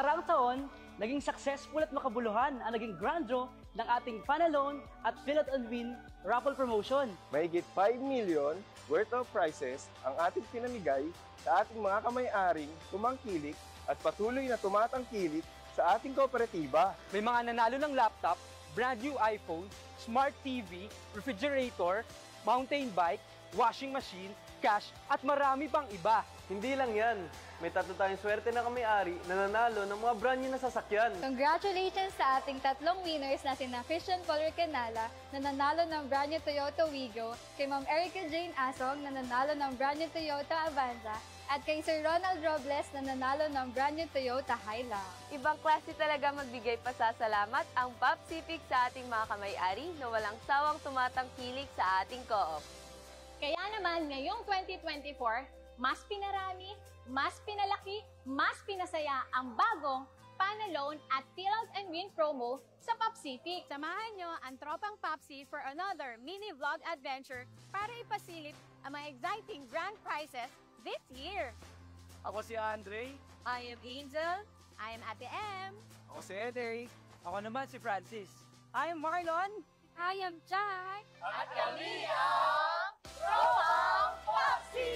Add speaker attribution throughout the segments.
Speaker 1: nakaraang taon, naging successful at makabuluhan ang naging grand draw ng ating Panalone at Fill Out and Win raffle promotion.
Speaker 2: Mahigit 5 million worth of prizes ang ating pinamigay sa ating mga kamay-aring tumangkilik at patuloy na tumatangkilik sa ating kooperatiba.
Speaker 3: May mga nanalo ng laptop, brand new iPhone, smart TV, refrigerator, mountain bike, washing machine, cash, at marami pang iba.
Speaker 4: Hindi lang yan. May 3 tayong swerte na kami-ari na nanalo ng mga brand new na sasakyan.
Speaker 5: Congratulations sa ating 3 winners na sina Christian Paul Recanala na nanalo ng brand new Toyota Wigo, kay Ma'am Erica Jane Asong na nanalo ng brand new Toyota Avanza, at kay Sir Ronald Robles na nanalo ng brand new Toyota Hilux.
Speaker 6: Ibang klase talaga magbigay pasasalamat ang Pop Civic sa ating mga kamay-ari na walang sawang tumatangkilik sa ating co-op.
Speaker 7: Kaya naman, ngayong 2024, mas pinarami, mas pinalaki, mas pinasaya ang bagong Panalone at Fill Out and Win promo sa Pop Civic.
Speaker 8: Samahan nyo ang tropang Popsi for another mini vlog adventure para ipasilip ang mga exciting grand prizes this year.
Speaker 3: Ako si Andre.
Speaker 8: I am Angel. I am Ate M.
Speaker 3: Ako si Ederic. Ako naman si Francis.
Speaker 1: I am Marlon.
Speaker 8: I am Jack.
Speaker 7: At kami ang Tropang Popsi!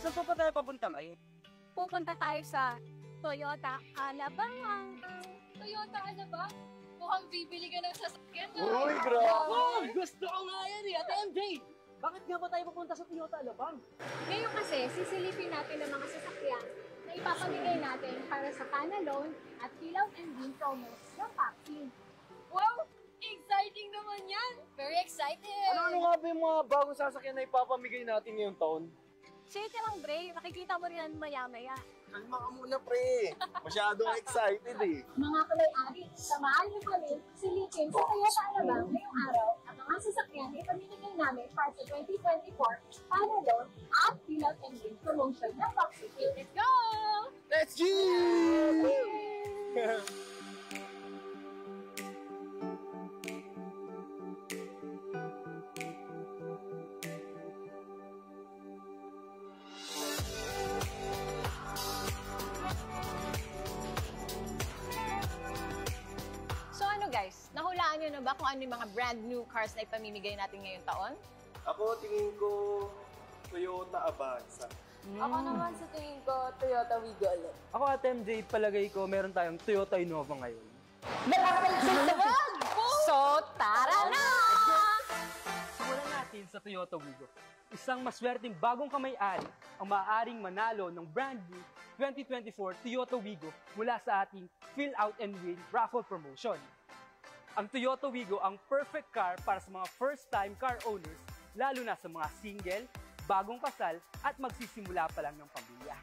Speaker 3: Saan pa tayo papunta ngayon?
Speaker 8: Pupunta tayo sa Toyota Alabang.
Speaker 5: Toyota, ano ba? Mukhang bibili ka ng sasakyan.
Speaker 2: Uy, grabe!
Speaker 1: Oh, gusto ko nga yan eh, Ate MJ! Bakit nga ba tayo pupunta sa Toyota Alabang?
Speaker 7: Ngayon kasi, sisilipin natin ang mga sasakyan na ipapamigay natin para sa Panalone at Fill Out and Win promos ng Popsi.
Speaker 5: Wow! Exciting naman yan! Very excited!
Speaker 4: Ano nga ba yung mga bagong sasakyan na ipapamigay natin ngayong taon?
Speaker 8: Sige lang, Dre. Makikita mo rin maya-maya.
Speaker 2: Kalma ka muna, pre. Masyadong excited eh.
Speaker 7: Mga kamay-ari, samahan niyo kami silipin sa Toyota Alabang ngayong araw ang mga sasakyan na ipamimigay namin para sa 2024 Panalone at Fill Out and Win promotion ng Popsi.
Speaker 8: Let's go!
Speaker 2: Let's go!
Speaker 8: Guys, nahulaan nyo na ba kung ano yung mga brand new cars na ipamimigay natin ngayong taon?
Speaker 2: Ako, tingin ko, Toyota Avanza.
Speaker 6: Ako naman sa tingin ko, Toyota Wigo ulit.
Speaker 3: Ako at MJ, palagay ko meron tayong Toyota Innova ngayon.
Speaker 8: So, tara na!
Speaker 3: Simulan natin sa Toyota Wigo. Isang maswerteng bagong kamay-ari ang maaaring manalo ng brand new 2024 Toyota Wigo mula sa ating Fill Out and Win raffle promotion. Ang Toyota Wigo ang perfect car para sa mga first-time car owners, lalo na sa mga single, bagong kasal, at magsisimula pa lang ng pamilya.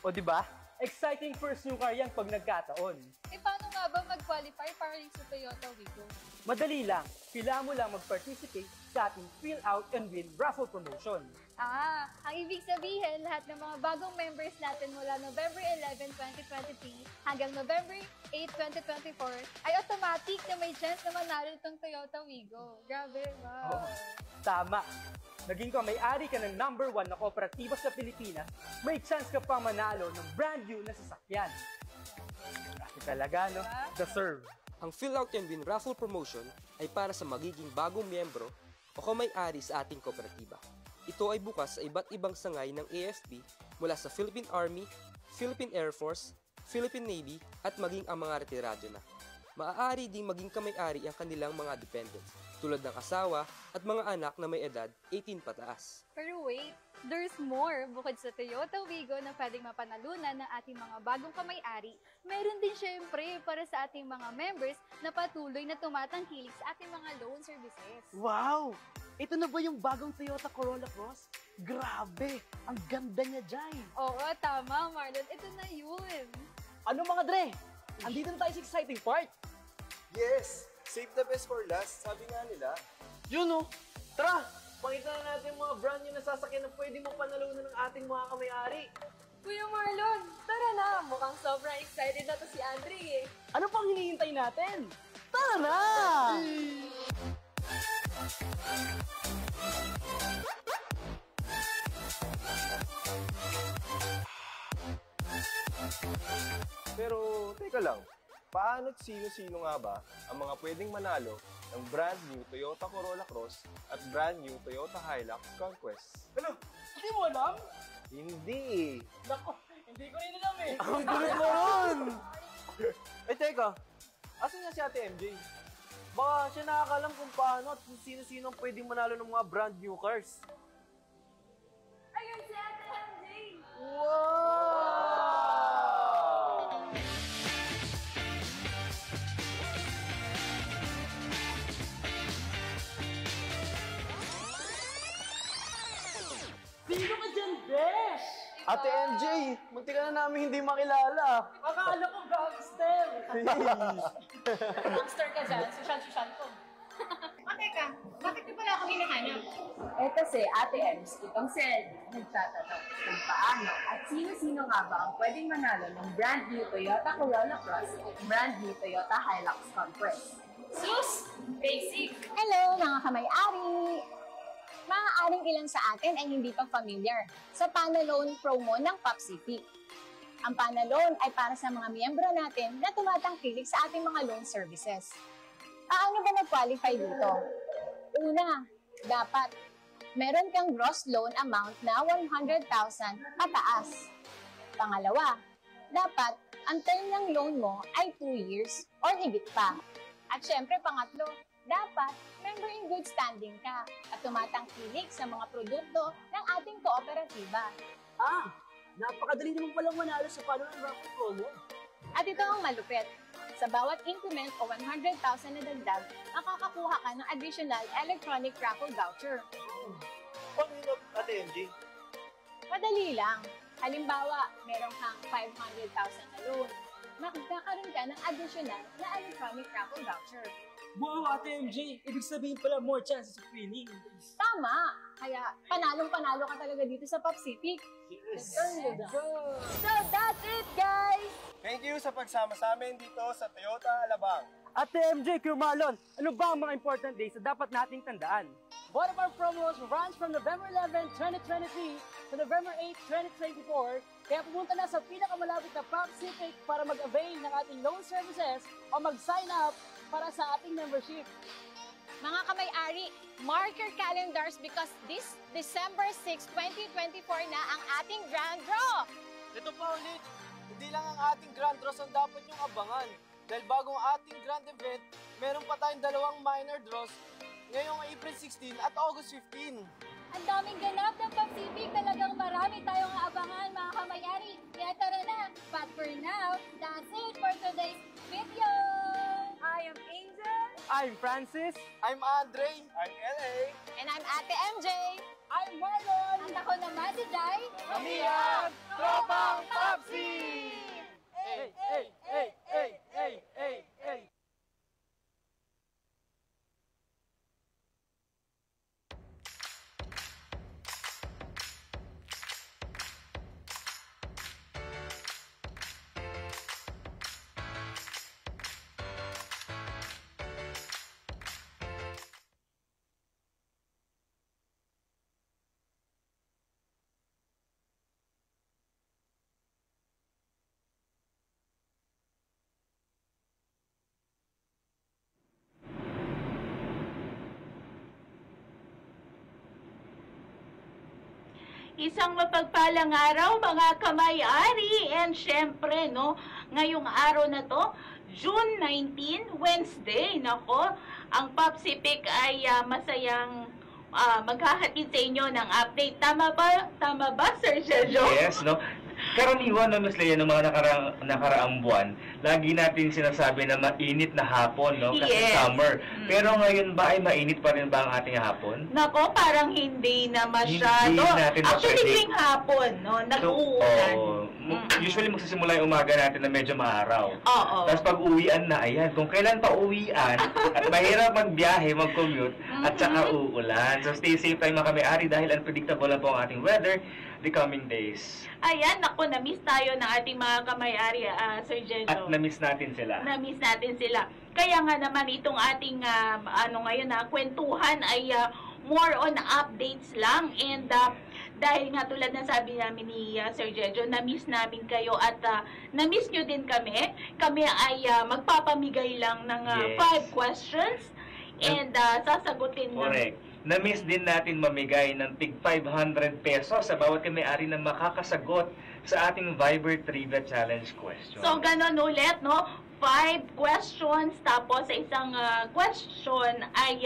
Speaker 3: O diba? Exciting first new car yan pag nagkataon.
Speaker 5: Eh, paano nga ba mag-qualify para rin sa Toyota Wigo?
Speaker 3: Madali lang. Kailangan mo lang mag-participate sa ating Fill Out and Win raffle promotion.
Speaker 5: Ang ibig sabihin, lahat ng mga bagong members natin mula November 11, 2023 hanggang November 8, 2024 ay automatic na may chance na manalo itong Toyota Wigo. Grabe, wow!
Speaker 3: Tama. Naging kamay-ari ka ng #1 na kooperatiba sa Pilipinas, may chance ka pa manalo ng brand new na sasakyan. Kasi talaga, no? Deserve.
Speaker 9: Ang Fill Out and Win raffle promotion ay para sa magiging bagong miyembro o kamay-ari sa ating kooperatiba. Ito ay bukas sa iba't ibang sangay ng AFP mula sa Philippine Army, Philippine Air Force, Philippine Navy at maging ang mga retirado na. Maaari ding maging kamay-ari ang kanilang mga dependents, tulad ng asawa at mga anak na may edad 18 pataas.
Speaker 5: Pero wait, there's more. Bukod sa Toyota Wigo na pwedeng mapanalunan ng ating mga bagong kamay-ari, meron din syempre para sa ating mga members na patuloy na tumatangkilik sa ating mga loan services.
Speaker 1: Wow! Ito na ba yung bagong Toyota Corolla Cross? Grabe! Ang ganda niya dyan!
Speaker 5: Oo, tama, Marlon. Ito na yun.
Speaker 1: Ano mga Dre? Andito na tayo sa exciting part!
Speaker 2: Yes! Save the best for last, sabi nga nila.
Speaker 1: Yun oh! Tara!
Speaker 4: Pakita na natin yung mga brand new na sasakyan na pwede mo panalunan ng ating mga kamay-ari.
Speaker 6: Kuya Marlon, tara na! Mukhang sobrang excited na to si Andre eh.
Speaker 1: Ano pang hinihintay natin? Tara na!
Speaker 2: Pero, teka lang, paano't sino-sino nga ba ang mga pwedeng manalo ng brand new Toyota Corolla Cross at brand new Toyota Hilux Conquest?
Speaker 1: Ano? Hindi mo alam?
Speaker 2: Hindi eh.
Speaker 1: Nako, hindi ko rin alam eh.
Speaker 4: Ang gulit mo ron! Eh, teka. Asan nga si Ate MJ? Baka siya nakakalam kung paano at kung sino-sino ang pwedeng manalo ng mga brand new cars.
Speaker 6: Ayun si Ate MJ!
Speaker 1: Sino ka dyan, Besh?
Speaker 4: Ate MJ, munti ka na namin hindi makilala.
Speaker 1: Akala ko gangster.
Speaker 8: Gangster ka dyan, social ko.
Speaker 7: O teka, bakit niyo pala ako hinahanap?
Speaker 6: Eh kasi Ate Ems, itong si Ellie, nagtatanong kung paano at sino-sino nga ba ang pwedeng manalo ng brand new Toyota Corolla Cross at brand new Toyota Hilux Conquest.
Speaker 7: Sus! Basic!
Speaker 8: Hello mga kamay-ari! Maaaring ilan sa atin ay hindi pa familiar sa Panaloan promo ng PopCP. Ang Panaloan ay para sa mga miyembro natin na tumatangkilik sa ating mga loan services. Paano ba mag-qualify dito? Una, dapat meron kang gross loan amount na 100,000 pataas. Pangalawa, dapat ang term ng loan mo ay 2 years or higit pa. At syempre, pangatlo, dapat member in good standing ka at tumatangkilik sa mga produkto ng ating kooperatiba.
Speaker 1: Napakadali naman palang manalo sa Panaloan Raffle Promo.
Speaker 8: At ito ang malupit. Sa bawat increment o 100,000 na dagdag, makakakuha ka ng additional electronic raffle voucher.
Speaker 4: Paano yun, Ate MJ?
Speaker 8: Madali lang. Halimbawa, meron kang 500,000 na loan. Magkakaroon ka ng additional na electronic raffle voucher.
Speaker 1: Wow, Ate MJ! Ibig sabihin pala more chances of winning.
Speaker 8: Tama! Kaya panalong-panalo ka talaga dito sa PopCP.
Speaker 6: So that's it, guys!
Speaker 2: Thank you sa pagsama sa amin dito sa Toyota Alabang.
Speaker 3: Ate MJ, Kuya Marlon, ano ba ang mga important days na dapat nating tandaan?
Speaker 1: One of our promos runs from November 11, 2023 to November 8, 2024. Kaya pumunta na sa pinakamalapit na PopCP para mag-avail ng ating loan services o mag-sign up para sa ating membership.
Speaker 8: Mga kamay-ari, mark your calendars because this December 6, 2024 na ang ating grand draw!
Speaker 4: Ito pa ulit, hindi lang ang ating grand draws ang dapat yung abangan. Dahil bago ang ating grand event, meron pa tayong 2 minor draws ngayong April 16 at August 15.
Speaker 8: Ang daming ganap ng PopCP, talagang marami tayong aabangan mga kamay-ari. Kaya tara na! But for now, that's it for today's video!
Speaker 6: I am Angel.
Speaker 3: I'm Francis.
Speaker 4: I'm Andre. I'm LA.
Speaker 8: And I'm Ate MJ!
Speaker 1: I'm Marlon!
Speaker 8: At ako naman si Jai!
Speaker 4: Kami ang Tropang Popsi!
Speaker 3: Hey, hey, hey, hey, hey, hey, hey.
Speaker 10: Isang mapagpalang araw mga kamay-ari and syempre no, ngayong araw na to, June 19, Wednesday, nako, ang PopCP ay masayang maghahatid sa inyo ng update. Tama ba Sir Jojo?
Speaker 11: Yes, no? Karaniwan na Miss Leia ng mga nakaraang buwan, lagi natin sinasabi na mainit na hapon, no? Kasi
Speaker 10: Yes.
Speaker 11: summer. Pero ngayon ba ay mainit pa rin ba ang ating hapon?
Speaker 10: Nako, parang hindi na masyado.
Speaker 11: Hindi natin
Speaker 10: Actually,
Speaker 11: ma-predict.
Speaker 10: tuwing hapon, no, nag-uulan.
Speaker 11: Usually magsisimula yung umaga natin na medyo maaraw.
Speaker 10: Oo.
Speaker 11: Tapos pag uwian na, ayan, kung kailan pa uwian at mahirap magbiyahe, mag-commute, at saka uulan. So stay safe tayo mga kamay-ari dahil unpredictable lang po ang ating weather the coming days.
Speaker 10: Ayan, naku, na-miss tayo ng ating mga kamay-ari, Sir Jejo.
Speaker 11: At na-miss natin sila.
Speaker 10: Na-miss natin sila. Kaya nga naman itong ating ngayon kwentuhan ay more on updates lang, and dahil nga tulad ng sabi namin ni Sir Jejo, na-miss namin kayo at na-miss nyo din kami. Kami ay magpapamigay lang ng 5 questions and sasagutin na.
Speaker 11: Correct. Na-miss din natin mamigay ng tig 500 pesos sa bawat may-ari na makakasagot sa ating Viber Trivia Challenge question.
Speaker 10: So, ganon ulit, no? 5 questions, tapos sa isang question ay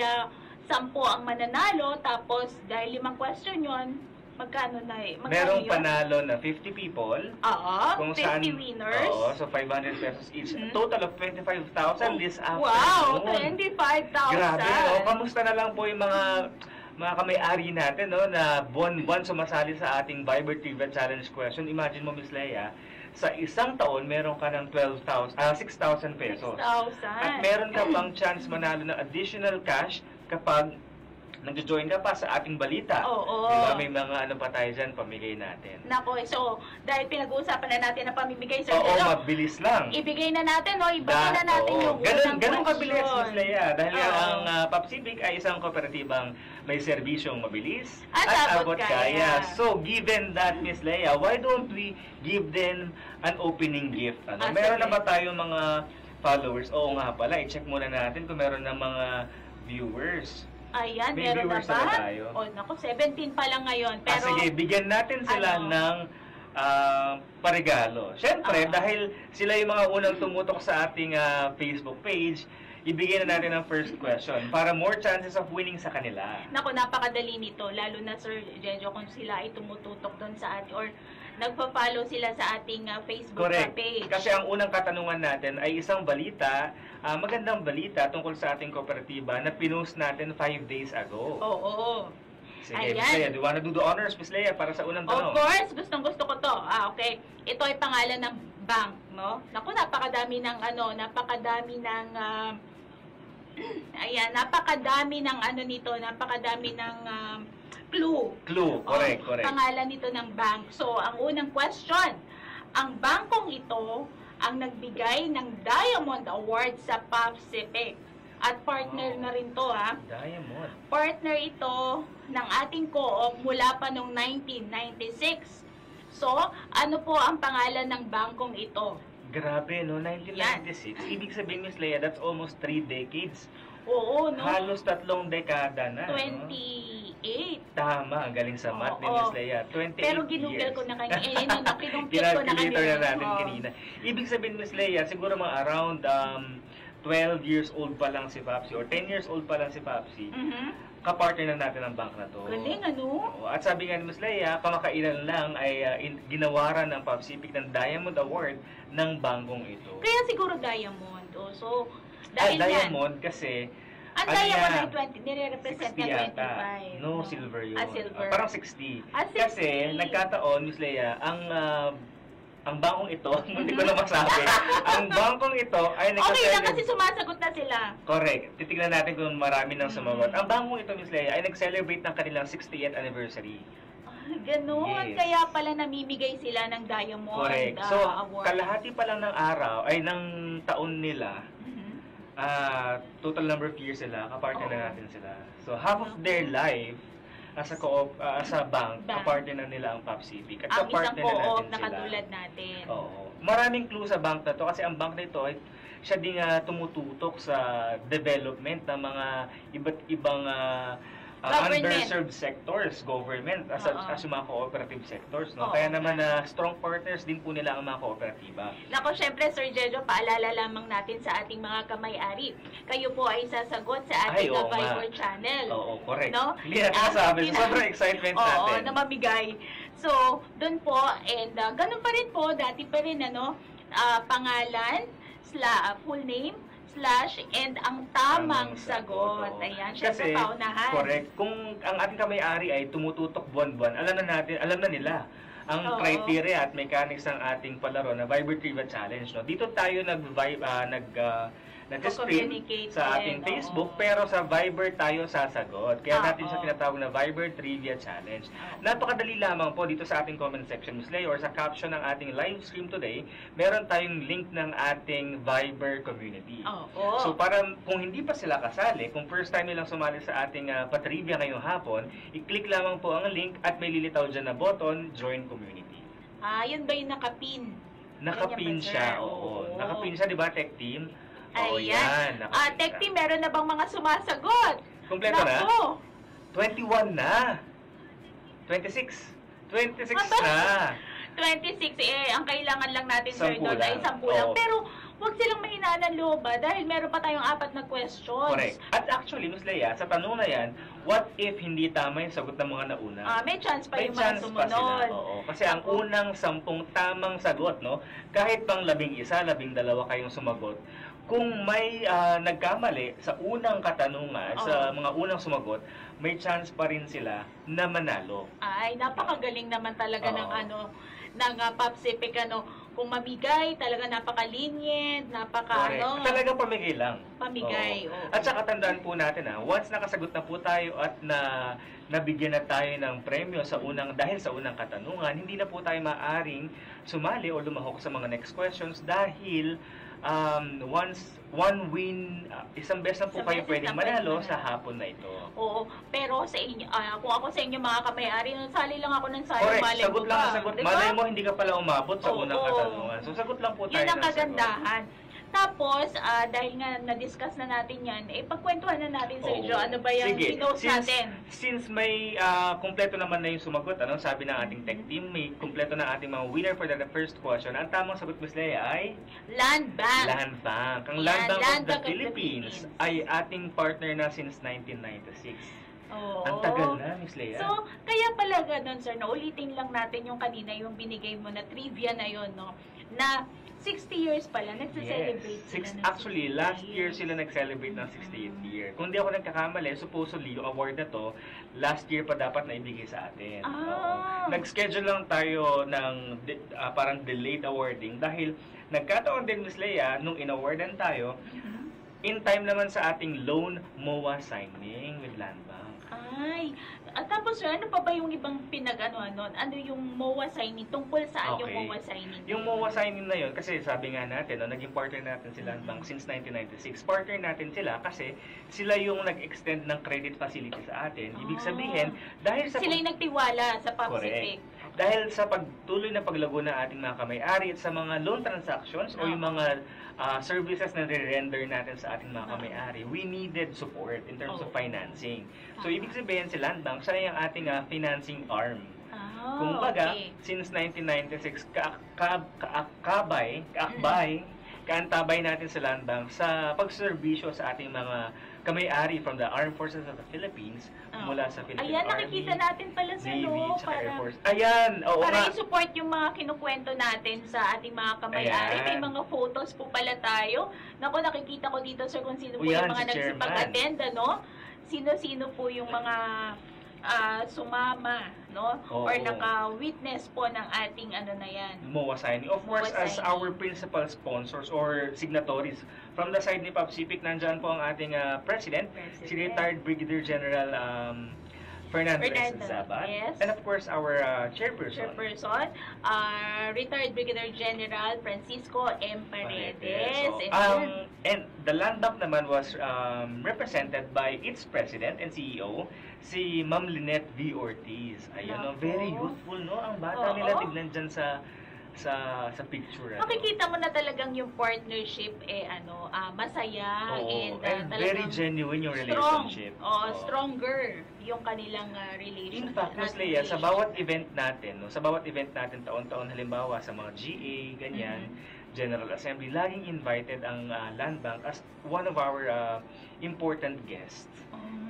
Speaker 10: 10 ang mananalo, tapos dahil 5 question yon, magkano na
Speaker 11: Merong panalo na 50 people.
Speaker 10: Oo,
Speaker 11: kung
Speaker 10: 50
Speaker 11: saan,
Speaker 10: winners.
Speaker 11: Oo, so 500 pesos each. Total of 25,000 this afternoon.
Speaker 10: Wow, 25,000.
Speaker 11: Grabe, kamusta na lang po yung mga kamay-ari natin, no, na buwan-buwan sumasali sa ating Viber Trivia Challenge question. Imagine mo, Miss Leia, sa isang taon, meron ka ng 6,000 pesos.
Speaker 10: 6,000.
Speaker 11: At meron ka pang chance manalo ng additional cash kapag nag-join ka pa sa ating balita.
Speaker 10: Oo.
Speaker 11: Diba? May mga ano pa tayo dyan, pamigay natin.
Speaker 10: Nako, so, dahil pinag-uusapan na natin ang pamimigay, Sir
Speaker 11: Oo,
Speaker 10: Jejo,
Speaker 11: mabilis lang.
Speaker 10: ibigay na natin, no? Ibigay na natin yung unang
Speaker 11: ganun kabilis,
Speaker 10: question.
Speaker 11: Miss Leia. Dahil ang PopCivic ay isang kooperatibang may serbisyong mabilis
Speaker 10: At abot kaya.
Speaker 11: So, given that, Miss Leia, why don't we give them an opening gift? Meron na ba tayong mga followers? Oo nga pala, i-check muna natin kung meron na mga viewers.
Speaker 10: Ayan,
Speaker 11: May
Speaker 10: meron na
Speaker 11: viewers
Speaker 10: ba?
Speaker 11: na tayo.
Speaker 10: O, naku, 17 pa lang ngayon. Pero,
Speaker 11: Sige, bigyan natin sila ng paregalo. Siyempre, dahil sila yung mga unang tumutok sa ating Facebook page, ibigay na natin ang first question para more chances of winning sa kanila.
Speaker 10: naku, napakadali nito. Lalo na, Sir Jejo, kung sila ay tumututok doon sa ating, or nagpa-follow sila sa ating Facebook page.
Speaker 11: Kasi ang unang katanungan natin ay isang balita, magandang balita tungkol sa ating kooperatiba na pinost natin 5 days ago.
Speaker 10: Oo.
Speaker 11: Sige,
Speaker 10: Ayan.
Speaker 11: Miss Leia, do you wanna do the honors, Miss Leia, para sa unang tanong?
Speaker 10: Of course, gustong-gusto ko to. Okay. Ito ay pangalan ng bank, no? Naku, napakadami ng napakadami ng napakadami ng napakadami ng clue.
Speaker 11: Correct.
Speaker 10: Pangalan nito ng bank. So, ang unang question, ang bangkong ito ang nagbigay ng Diamond Award sa PopCivic. At partner na rin to,
Speaker 11: Diamond.
Speaker 10: Partner ito ng ating co-op mula pa noong 1996. So, ano po ang pangalan ng bangkong ito?
Speaker 11: Grabe, no? 1996. Ibig sabihin, Miss Leia, that's almost 3 decades.
Speaker 10: Oo, no?
Speaker 11: Halos 3 dekada na.
Speaker 10: 28.
Speaker 11: Tama, ang galing sa math ni Miss Leia. 28
Speaker 10: Pero ginugel
Speaker 11: years.
Speaker 10: ko na kanina. Kinumpit ko na
Speaker 11: Calculator
Speaker 10: kanina.
Speaker 11: na natin kanina. Ibig sabihin, Miss Leia, siguro mga around 12 years old pa lang si Popsi or 10 years old pa lang si Popsi, kapartner na natin ang bank na to.
Speaker 10: Galing, ano?
Speaker 11: At sabi nga ni Miss Leia, kamakailan lang ay ginawaran ng PopCivic ng Diamond Award ng bangkong ito.
Speaker 10: Kaya siguro Diamond. So, dahil
Speaker 11: Diamond kasi
Speaker 10: ang Diamond ay 20, nire-represent na 25.
Speaker 11: No, silver yun.
Speaker 10: Silver.
Speaker 11: Parang 60.
Speaker 10: 60.
Speaker 11: Kasi nagkataon, Miss Leia, ang bangkong ito, hindi ko na masabi, ang bangkong ito ay
Speaker 10: okay lang kasi sumasagot na sila.
Speaker 11: Correct. Titignan natin kung marami nang sumagot. Ang bangkong ito, Miss Leia, ay nag-celebrate ng kanilang 60th anniversary.
Speaker 10: Ganun.
Speaker 11: Yes.
Speaker 10: Kaya pala namimigay sila ng Diamond
Speaker 11: Correct. So,
Speaker 10: Award.
Speaker 11: kalahati pa lang ng araw, ay ng taon nila, total number of years sila, kapartner na natin sila. So, half of their life, as a bank, kapartner na nila ang PopCivic. At
Speaker 10: ang isang
Speaker 11: kapartner na
Speaker 10: co-op
Speaker 11: natin
Speaker 10: na
Speaker 11: sila.
Speaker 10: katulad natin.
Speaker 11: Oo. Maraming clue sa bank na to kasi ang bank na ito ay siya din tumututok sa development ng mga iba't ibang underserved sectors, government, as yung mga cooperative sectors. No? Kaya naman strong partners din po nila ang mga kooperatiba.
Speaker 10: Nako, syempre, Sir Jejo, paalala lamang natin sa ating mga kamay-ari. Kayo po ay sasagot sa ating Viber channel.
Speaker 11: Oo, correct.
Speaker 10: No?
Speaker 11: Hindi natin nasabi. Sobrang excitement natin.
Speaker 10: Oo, na mamigay. So, doon po, and ganun pa rin po, dati pa rin, pangalan, full name, and ang tamang sagot. Ayan, syempre paunahan.
Speaker 11: Correct. Kung ang ating kamay-ari ay tumututok buwan-buwan, alam na nila ang criteria at mechanics ng ating palaro na Viber Trivia Challenge. No? Dito tayo nag-stream
Speaker 10: communicate
Speaker 11: sa ating Facebook, pero sa Viber tayo sasagot. Kaya natin siya tinatawag na Viber Trivia Challenge. Napakadali lamang po dito sa ating comment section, Ms. Lay, or sa caption ng ating live stream today, meron tayong link ng ating Viber community. So para kung hindi pa sila kasali, kung first time nilang sumali sa ating patrivia ngayong hapon, i-click lamang po ang link at may lilitaw dyan na button, Join Community.
Speaker 10: Yun ba yung nakapin?
Speaker 11: Nakapin siya, oo. Nakapin siya, di ba, Tech Team? Oo,
Speaker 10: Ayan.
Speaker 11: yan.
Speaker 10: Tech Team, meron na bang mga sumasagot?
Speaker 11: Kompleto na? 21 na. 26 na.
Speaker 10: 26, ang kailangan lang natin, Sir,
Speaker 11: 10
Speaker 10: doon ay 10 lang.
Speaker 11: Oo.
Speaker 10: Pero, huwag silang mahinaan ng loob dahil meron pa tayong 4 na questions.
Speaker 11: Correct. At actually, Ms. Leia, sa tanong na yan, what if hindi tama yung sagot ng mga nauna?
Speaker 10: May chance pa yung mga
Speaker 11: chance pa sila.
Speaker 10: sumunod.
Speaker 11: Oo. Kasi ang unang 10 tamang sagot, no? Kahit pang 11, 12 kayong sumagot, kung may nagkamali sa unang katanungan, sa mga unang sumagot, may chance pa rin sila na manalo.
Speaker 10: Ay, napakagaling naman talaga ng Popsific, kung mamigay, talaga napaka-lenient,
Speaker 11: Talagang pamigay lang.
Speaker 10: Pamigay, oo.
Speaker 11: At saka tandaan po natin, once nakasagot na po tayo at nabigyan na tayo ng premyo dahil sa unang katanungan, hindi na po tayo maaring sumali o lumahok sa mga next questions dahil one win, isang beses na po kayo pwedeng manalo sa hapon na ito.
Speaker 10: Oo, pero sa inyo, kung ako sa inyo mga kamay-ari, sali lang ako ng sali.
Speaker 11: Correct, sagot lang ang sagot. Diba? Malay mo, hindi ka pala umabot sa unang katanungan. So, sagot lang po tayo
Speaker 10: yun ang
Speaker 11: ng
Speaker 10: kagandahan. Tapos, dahil nga na-discuss na natin yan, pagkwentuhan na natin sa inyo, ano ba yung pinost natin?
Speaker 11: Since may kumpleto naman na yung sumagot, sabi ng ating tech team, may kumpleto na ating mga winner for the first question. Ang tamang sagot, Ms. Leia, ay?
Speaker 10: Land Bank.
Speaker 11: Land Bank. Ang Land Bank of the Philippines ay ating partner na since 1996. Ang tagal na, Ms. Leia.
Speaker 10: So, kaya pala ganun, sir, ulitin lang natin yung kanina, yung binigay mo na trivia na yun, no? Na 60 years pala, nagse-celebrate sila.
Speaker 11: Actually, last year sila nag-celebrate ng 68th year. Kung di ako nagkakamali, supposedly, yung award na to, last year pa dapat na ibigay sa atin. Nag-schedule lang tayo ng parang delayed awarding dahil nagkataon din, Ms. Leia, nung in-awardan tayo, in time naman sa ating loan MOA signing with Land Bank.
Speaker 10: At tapos, sir, ano pa ba yung ibang ano yung MOA signing? Tungkol saan yung MOA signing?
Speaker 11: Yung MOA signing na yun, kasi sabi nga natin, naging partner natin si Land Bank since 1996. Partner natin sila kasi sila yung nag-extend ng credit facility sa atin. Ibig sabihin, dahil sa...
Speaker 10: Sila yung nagtiwala sa Popsific.
Speaker 11: Dahil sa pagtuloy na paglago ng ating mga kamay-ari at sa mga loan transactions o yung mga services na re-render natin sa ating mga kamay-ari, we needed support in terms of financing. So, ibig sabihin si Land Bank, siya yung ating financing arm. Kumbaga, since 1996, kaantabay natin sa Land Bank sa pagserbisyo sa ating mga kamay-ari from the Armed Forces of the Philippines mula sa Philippine Army,
Speaker 10: nakikita natin pala sa
Speaker 11: Navy, tsaka Air Force. Para
Speaker 10: i-support yung mga kinukwento natin sa ating mga kamay-ari. May mga photos po pala tayo. Naku, nakikita ko dito, sir, kung sino po yung mga nagsipag-attend, Sino-sino po yung mga sumama, no? Or naka-witness po ng ating na yan.
Speaker 11: MOA signing. Of course, as our principal sponsors or signatories, from the side ni Popsific, nandyan po ang ating President, si retired Brigadier General Fernandez Zabat.
Speaker 10: Yes.
Speaker 11: And of course, our Chairperson,
Speaker 10: retired Brigadier General Francisco M. Paredes.
Speaker 11: And the Land Bank naman was represented by its President and CEO, si Ma'am Lynette V. Ortiz. Ayun, very youthful, no? Ang bata nila, tignan dyan sa picture.
Speaker 10: Makikita mo na talagang yung partnership masaya and
Speaker 11: very genuine yung relationship.
Speaker 10: Stronger yung kanilang relationship.
Speaker 11: In fact, Ms. Leia, sa bawat event natin, taon-taon, halimbawa sa mga GA, ganyan, General Assembly, laging invited ang Land Bank as one of our important guests.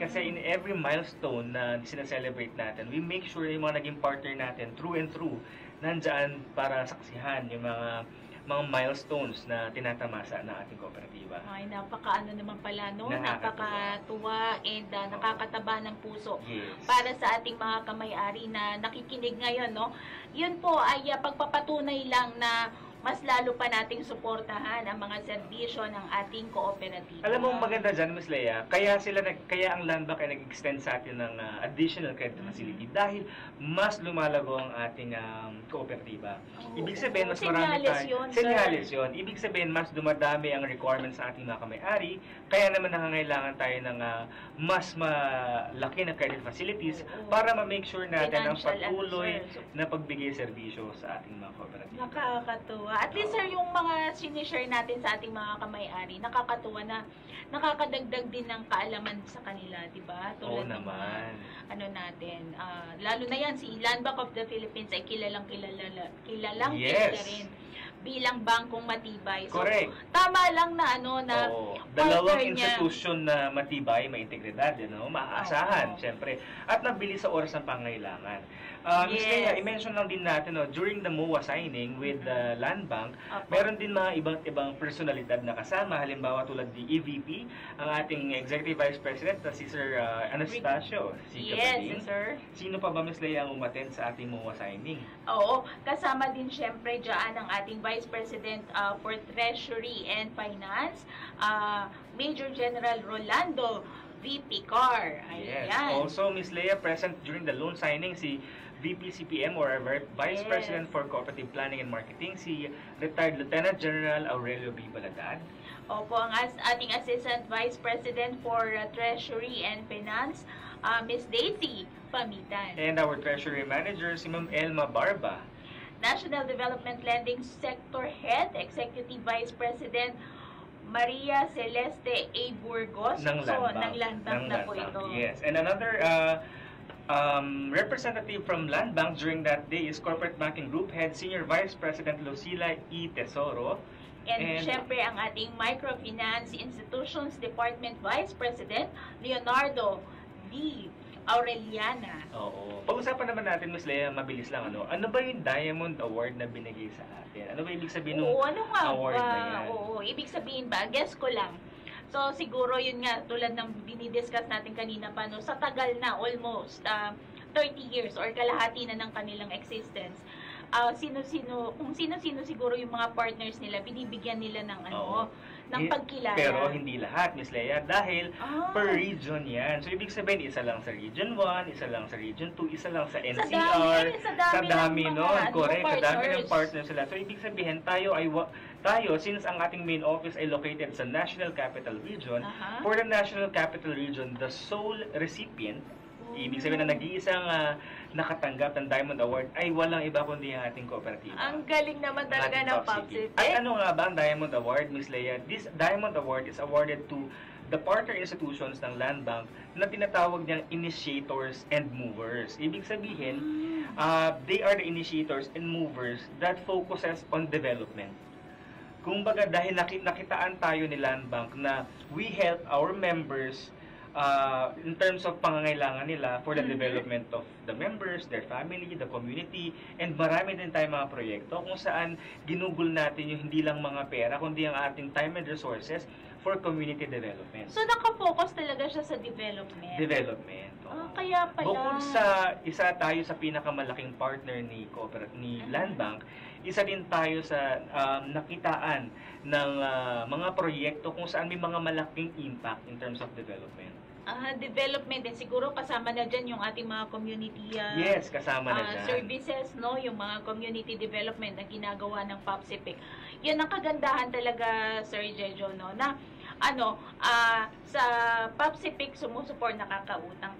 Speaker 11: Kasi in every milestone na sinaselebrate natin, we make sure yung mga naging partner natin, through and through, nandyan para saksihan yung mga milestones na tinatamasa ng ating kooperatiba.
Speaker 10: Ay, naman pala, no? Napakatuwa and nakakataba ng puso para sa ating mga kamay-ari na nakikinig ngayon, no? Yun po ay pagpapatunay lang na mas lalo pa nating suportahan ang mga serbisyo ng ating kooperatiba.
Speaker 11: Alam mo, maganda dyan, Ms. Lea, kaya ang Land Bank ay nag-extend sa atin ng additional credit facility dahil mas lumalago ang ating kooperatiba. Ibig sabihin, mas marami tayo. Senyales yun. Ibig sabihin, mas dumadami ang requirements sa ating mga kamay-ari, kaya naman nangangailangan tayo ng mas malaki na credit facilities para ma-make sure natin ang patuloy na pagbigay serbisyo sa ating mga kooperatiba.
Speaker 10: Nakakatuwa. At least, sir, yung mga sinishare natin sa ating mga kamay-ari, nakakatuwa na nakakadagdag din ng kaalaman sa kanila, di ba? Tulad ng mga, natin, lalo na yan, si Land Bank of the Philippines ay kilalang kilala rin bilang bangkong matibay. So, correct. Tama lang na
Speaker 11: dalawang institusyon na matibay, may integridad, maaasahan, syempre, at nabilis sa oras ng pangailangan. Ms. Lea, i-mention lang din natin, during the MOA signing with the Land Bank, meron din mga ibang personalidad na kasama, halimbawa tulad ni EVP, ang ating Executive Vice President, si Sir Anastasio.
Speaker 10: Yes, sir.
Speaker 11: Sino pa ba, Ms. Lea, ang umattend sa ating MOA signing?
Speaker 10: Oo, kasama din syempre dyan ang ating Vice President for Treasury and Finance, Major General Rolando VP Carr.
Speaker 11: Yes. Also, Ms. Lea, present during the loan signing, si VP CPM or Vice President for Cooperative Planning and Marketing, si retired Lieutenant General Aurelio B. Baladad.
Speaker 10: Opo, ang ating Assistant Vice President for Treasury and Finance, Ms. Daisy Pamitan.
Speaker 11: And our Treasury Manager, si Ma'am Elma Barba.
Speaker 10: National Development Lending Sector Head, Executive Vice President Maria Celeste A. Burgos.
Speaker 11: Ng
Speaker 10: Land Bank na po ito.
Speaker 11: Yes. And another representative from Land Bank during that day is Corporate Banking Group Head, Senior Vice President Lucila E. Tesoro.
Speaker 10: And syempre ang ating Microfinance Institutions Department Vice President Leonardo D. Aureliana.
Speaker 11: Oo. Pag-usapan naman natin, Ms. Lea, mabilis lang, ano ba yung Diamond Award na binigay sa atin? Ano ba ibig sabihin ng award na yan?
Speaker 10: Oo, ibig sabihin ba? Guess ko lang. So, siguro yun nga, tulad ng dinidiscuss natin kanina pa, sa tagal na, almost 30 years or kalahati na ng kanilang existence, kung sino-sino siguro yung mga partners nila, binibigyan nila ng ng pagkilala.
Speaker 11: Pero hindi lahat, Ms. Lea, dahil per region yan. So, ibig sabihin, isa lang sa Region 1, isa lang sa Region 2, isa lang sa NCR.
Speaker 10: Sa dami
Speaker 11: correct. Sa dami ng partners sila. So, ibig sabihin, tayo, since ang ating main office ay located sa National Capital Region, for the National Capital Region, the sole recipient, ibig sabihin na nag-iisang nakatanggap ng Diamond Award ay walang iba kundi ang ating kooperatiba.
Speaker 10: Ang galing naman talaga ng PopCity.
Speaker 11: At ano nga ba ang Diamond Award, Ms. Lea? This Diamond Award is awarded to the partner institutions ng Land Bank na tinatawag niyang initiators and movers. Ibig sabihin, they are the initiators and movers that focuses on development. Kumbaga, dahil nakitaan tayo ni Land Bank na we help our members in terms of pangangailangan nila for the development of the members, their family, the community, and marami din tayong mga proyekto kung saan ginugol natin yung hindi lang mga pera, kundi ang ating time and resources for community development.
Speaker 10: So, nakafocus talaga siya sa development?
Speaker 11: Development.
Speaker 10: Kaya pala.
Speaker 11: Bukod sa isa tayo sa pinakamalaking partner ni Land Bank, isa din tayo sa nakitaan ng mga proyekto kung saan may mga malaking impact in terms of development.
Speaker 10: Development din. Siguro kasama na dyan yung ating mga community
Speaker 11: yes, kasama na dyan.
Speaker 10: Services, no? Yung mga community development na ginagawa ng PopCity. Yan ang kagandahan talaga, Sir Jejo, no? Na sa PopCity sumusuport, nakakautang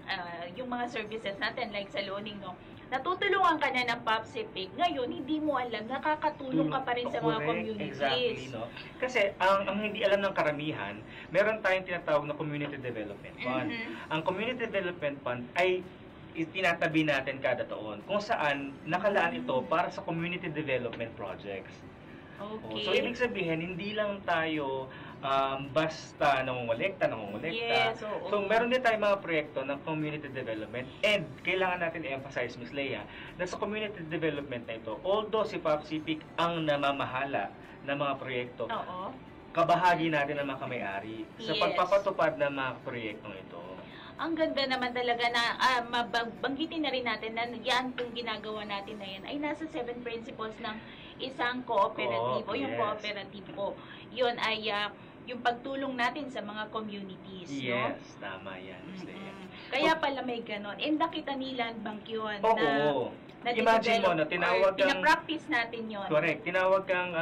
Speaker 10: yung mga services natin like sa loaning, no? Natutulungan ka na ng PopCity. Ngayon, hindi mo alam, nakakatulong ka pa rin sa mga communities.
Speaker 11: Exactly, no? Kasi ang hindi alam ng karamihan, meron tayong tinatawag na Community Development Fund. Ang Community Development Fund ay itinatabi natin kada taon, kung saan nakalaan ito para sa community development projects.
Speaker 10: Okay.
Speaker 11: So, ibig sabihin, hindi lang tayo basta nangongolekta.
Speaker 10: Yes,
Speaker 11: so, meron din tayong mga proyekto ng community development and kailangan natin i-emphasize, Ms. Lea, na sa community development na ito, although si PopCity ang namamahala ng mga proyekto, kabahagi natin ang mga kamay-ari sa pagpapatupad ng mga proyektong ito.
Speaker 10: Ang ganda naman talaga na banggitin na rin natin na yan kung ginagawa natin na yan ay nasa 7 principles ng isang cooperative o yung
Speaker 11: yes.
Speaker 10: cooperative po. Yun ay yung pagtulong natin sa mga communities.
Speaker 11: Yes,
Speaker 10: no?
Speaker 11: tama yan.
Speaker 10: Kaya pala may ganon. And nakita ni Land Bank yun
Speaker 11: Oo.
Speaker 10: na
Speaker 11: Imagine mo, no, tinawag kang...
Speaker 10: pina-practice natin yun.
Speaker 11: Correct. Tinawag kang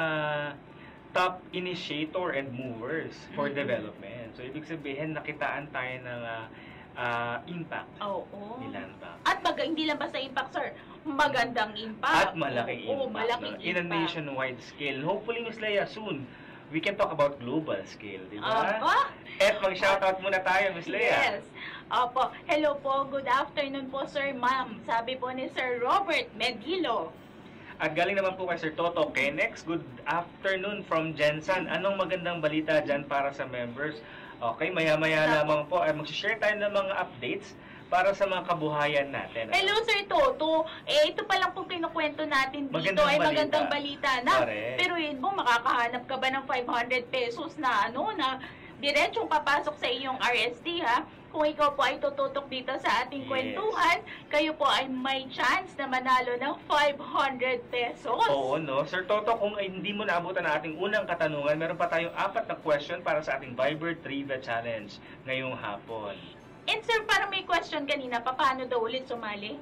Speaker 11: top initiator and movers for development. So, ibig sabihin, nakitaan tayo ng impact ni Land Bank.
Speaker 10: At hindi lang basta impact, sir. Magandang impact.
Speaker 11: At malaking impact.
Speaker 10: Malaking
Speaker 11: In a nationwide scale. Hopefully, Ms. Leia, soon, we can talk about global scale, di ba? At mag-shoutout muna tayo, Ms. Leia.
Speaker 10: Yes. Opo. Hello po. Good afternoon po, sir, ma'am. Sabi po ni Sir Robert Medilo.
Speaker 11: At galing naman po kay Sir Toto Kenex. Good afternoon from Jensen. Anong magandang balita dyan para sa members? Okay, maya-maya lamang po ay mag-share tayo ng mga updates para sa mga kabuhayan natin.
Speaker 10: Hello, Sir Toto. Ito pa lang po kinukwento natin dito ay magandang balita na.
Speaker 11: Correct.
Speaker 10: Pero yun po, makakahanap ka ba ng 500 pesos na na diretsong papasok sa iyong RSD, ha? Kung ikaw po ay tututok dito sa ating kwentuhan, kayo po ay may chance na manalo ng 500 pesos.
Speaker 11: Oo, no? Sir Toto, kung hindi mo naabutan ang ating unang katanungan, meron pa tayong 4 na question para sa ating Viber Trivia Challenge ngayong hapon.
Speaker 10: And sir, parang may question kanina, paano daw ulit sumali?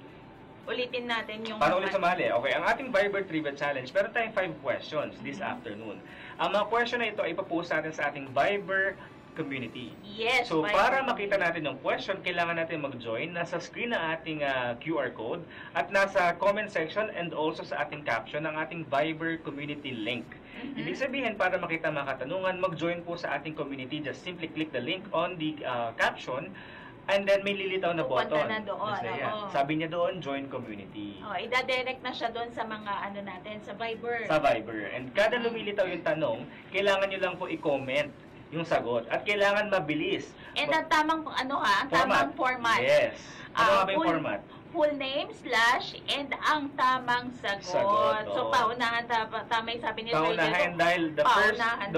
Speaker 10: Ulitin natin yung...
Speaker 11: Paano ulit sumali? Okay, ang ating Viber Trivia Challenge, meron tayong 5 questions this afternoon. Ang mga question na ito ay ipapost natin sa ating Viber community.
Speaker 10: Yes.
Speaker 11: So, para makita natin yung question, kailangan natin mag-join. Nasa screen na ating QR code at nasa comment section and also sa ating caption ng ating Viber community link. Ibig sabihin, para makita mga katanungan, mag-join po sa ating community. Just simply click the link on the caption and then may lilitaw na button.
Speaker 10: Na doon.
Speaker 11: Sabi niya doon, join community.
Speaker 10: Ida-direct na siya doon sa mga natin, sa Viber.
Speaker 11: Sa Viber. And kada lumilitaw yung tanong, kailangan nyo lang po i-comment yung sagot. At kailangan mabilis.
Speaker 10: And ang tamang, tamang format.
Speaker 11: Yes. Ano ba yung format?
Speaker 10: Full name, / and ang tamang sagot. So, paunahan, tama yung sabi ni Sir.
Speaker 11: Paunahan dahil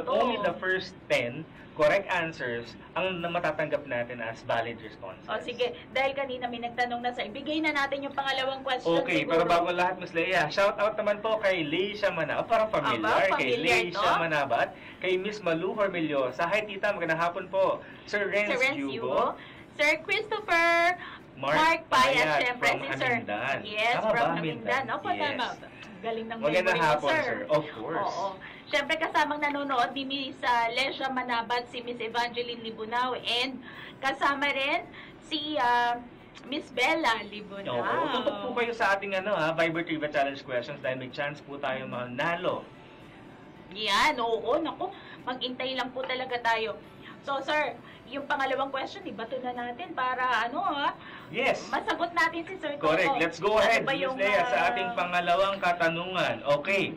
Speaker 11: only the first 10 correct answers ang matatanggap natin as valid responses.
Speaker 10: Sige. Dahil kanina may nagtanong na sa ibigay na natin yung pangalawang question.
Speaker 11: Okay,
Speaker 10: siguro.
Speaker 11: pero bago lahat, Ms. Leia, shout out naman po kay Leisha Manabat. Parang familiar. Kay Leisha Manabat. Kay Miss Malu Hormiliosa. Hi, tita. Magandang hapon po. Sir Renz Hugo.
Speaker 10: Sir Christopher Mark Payat. Siyempre, si Sir. Yes, from Hamindan. Opo, tama. Galing ng
Speaker 11: magandang hapon, sir. Of course.
Speaker 10: Oo. Siyempre, kasamang nanonood ni Miss Leisha Manabat, si Miss Evangeline Libunao, and kasama rin si Miss Bella Libunao.
Speaker 11: Oo, tutok po kayo sa ating Viber Trivia Challenge questions dahil may chance po tayo manalo.
Speaker 10: Yan, oo, naku, mag-intay lang po talaga tayo. So, sir, yung pangalawang question, ibato na natin para
Speaker 11: Yes.
Speaker 10: masagot natin si Sir Toto.
Speaker 11: Correct. Let's go ahead, Miss Leia, sa ating pangalawang katanungan. Okay.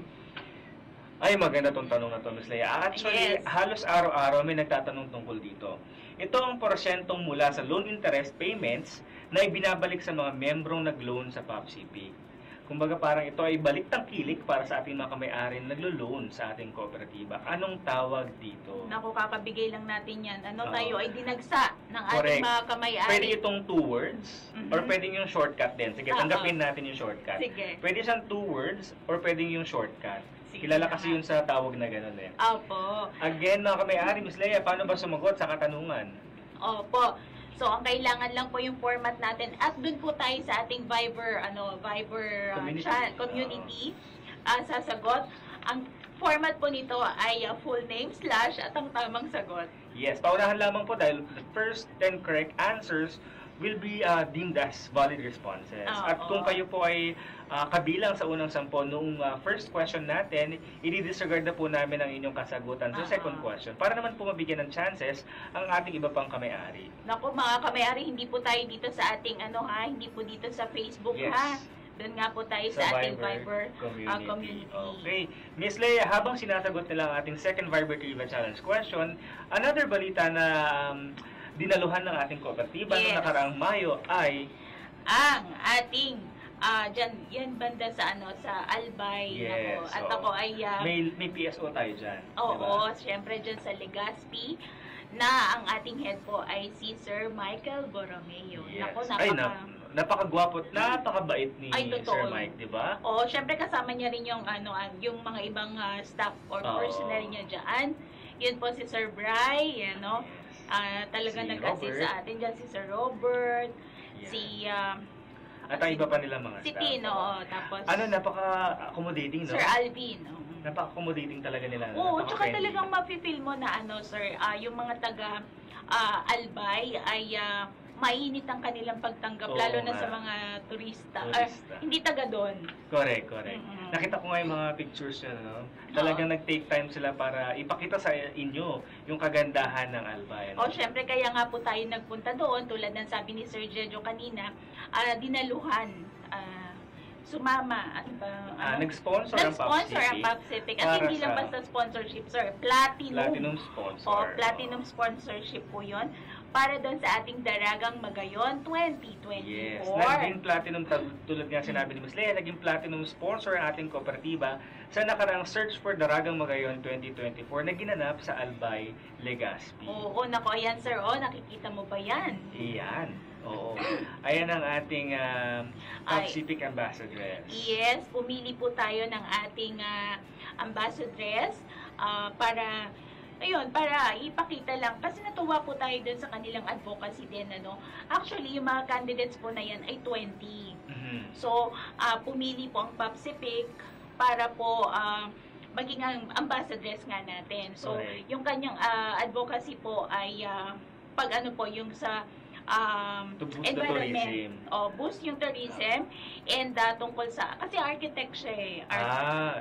Speaker 11: Ay, maganda tong tanong na to, Ms. Leia. Actually, halos araw-araw may nagtatanong tungkol dito. Ito ang porsyentong mula sa loan interest payments na ibinabalik sa mga membrong nag-loan sa POPCP. Kumbaga parang ito ay balik tangkilik para sa ating mga kamay-ari na naglo-loan sa ating kooperatiba. Anong tawag dito?
Speaker 10: Naku, kakabigay lang natin yan. Tayo ay dinagsa ng ating mga kamay-ari.
Speaker 11: Pwede itong 2 words or pwedeng yung shortcut din. Sige, tanggapin natin yung shortcut.
Speaker 10: Sige.
Speaker 11: Pwede siyang 2 words or pwedeng yung shortcut. Kilala kasi yun sa tawag na gano'n eh.
Speaker 10: Opo.
Speaker 11: Again, mga kamay-ari, Ms. Leia, paano ba sumagot sa katanungan?
Speaker 10: Opo. So, ang kailangan lang po yung format natin at dun po tayo sa ating Viber community sasagot. Ang format po nito ay full name / at ang tamang sagot.
Speaker 11: Yes, paunahan lamang po dahil the first 10 correct answers will be deemed as valid responses. At kung kayo po ay kabilang sa unang 10 noong first question natin, i-disregard na po namin ang inyong kasagutan sa second question para naman po mabigyan ng chances ang ating iba pang kamay-ari.
Speaker 10: Naku, mga kamay-ari, hindi po tayo dito sa ating hindi po dito sa Facebook, ha? Doon nga po tayo sa ating Viber community.
Speaker 11: Okay. Ms. Leia, habang sinasagot nila ang ating second Viber Trivia Challenge question, another balita na dinaluhan ng ating kooperatiba noong nakaraang Mayo ay
Speaker 10: ang ating yan banda sa sa Albay.
Speaker 11: Yes,
Speaker 10: at ako ay
Speaker 11: may PSO tayo dyan.
Speaker 10: Oo, siyempre dyan sa Legazpi na ang ating head po ay si Sir Michael Borromeo.
Speaker 11: Yes. napakagwapo at napakabait ni
Speaker 10: Ay, totoo.
Speaker 11: Sir Mike, di ba?
Speaker 10: Oo, syempre kasama niya rin yung yung mga ibang staff or personnel niya diyan. Yun po si Sir Bry, talaga
Speaker 11: Si
Speaker 10: nag-assist
Speaker 11: Robert.
Speaker 10: sa atin dyan si Sir Robert,
Speaker 11: Yeah.
Speaker 10: si
Speaker 11: At ang iba pa nilang mga
Speaker 10: si
Speaker 11: staff.
Speaker 10: Tino, tapos
Speaker 11: Napaka-accommodating, no?
Speaker 10: Sir Alvin.
Speaker 11: Napaka-accommodating talaga nila.
Speaker 10: Oo, tsaka
Speaker 11: Napaka-friendly.
Speaker 10: talagang mafe-feel mo na sir, yung mga taga Albay ay mainit ang kanilang pagtanggap,
Speaker 11: Oo
Speaker 10: lalo na
Speaker 11: nga.
Speaker 10: sa mga turista.
Speaker 11: Turista.
Speaker 10: Hindi taga doon.
Speaker 11: Correct. Nakita ko nga yung mga pictures nyo, no? Talagang nag-take time sila para ipakita sa inyo yung kagandahan ng Albay.
Speaker 10: O, syempre, kaya nga po tayo nagpunta doon, tulad ng sabi ni Sir Jejo kanina, dinaluhan, sumama,
Speaker 11: Nag-sponsor ang
Speaker 10: Pacific. At hindi lang basta sponsorship, sir. Platinum
Speaker 11: sponsor.
Speaker 10: Platinum sponsorship po yun. Para doon sa ating Daragang Magayon 2024.
Speaker 11: Yes, naging platinum, tulad nga sinabi ni Ms. Lea, naging platinum sponsor ang ating kooperatiba sa nakaraang Search for Daragang Magayon 2024 na ginanap sa Albay, Legazpi.
Speaker 10: Oo, nako, ayan sir, nakikita mo ba yan?
Speaker 11: Iyan. Oo. Ayan ang ating Pacific Ambassadress.
Speaker 10: Yes, pumili po tayo ng ating ambassadress para ipakita lang. Kasi natuwa po tayo dun sa kanilang advocacy din, Actually, yung mga candidates po na yan ay 20. So, pumili po ang Pacific para po maging ang ambassadress nga natin. So, yung kanyang advocacy po ay yung sa
Speaker 11: to boost the tourism.
Speaker 10: Boost yung tourism and tungkol sa, kasi architect siya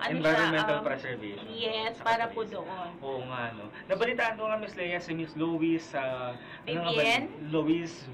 Speaker 11: environmental preservation.
Speaker 10: Yes, para po doon.
Speaker 11: Oo nga, no. Nabalitaan ko nga, Ms. Lea, si Ms. Louise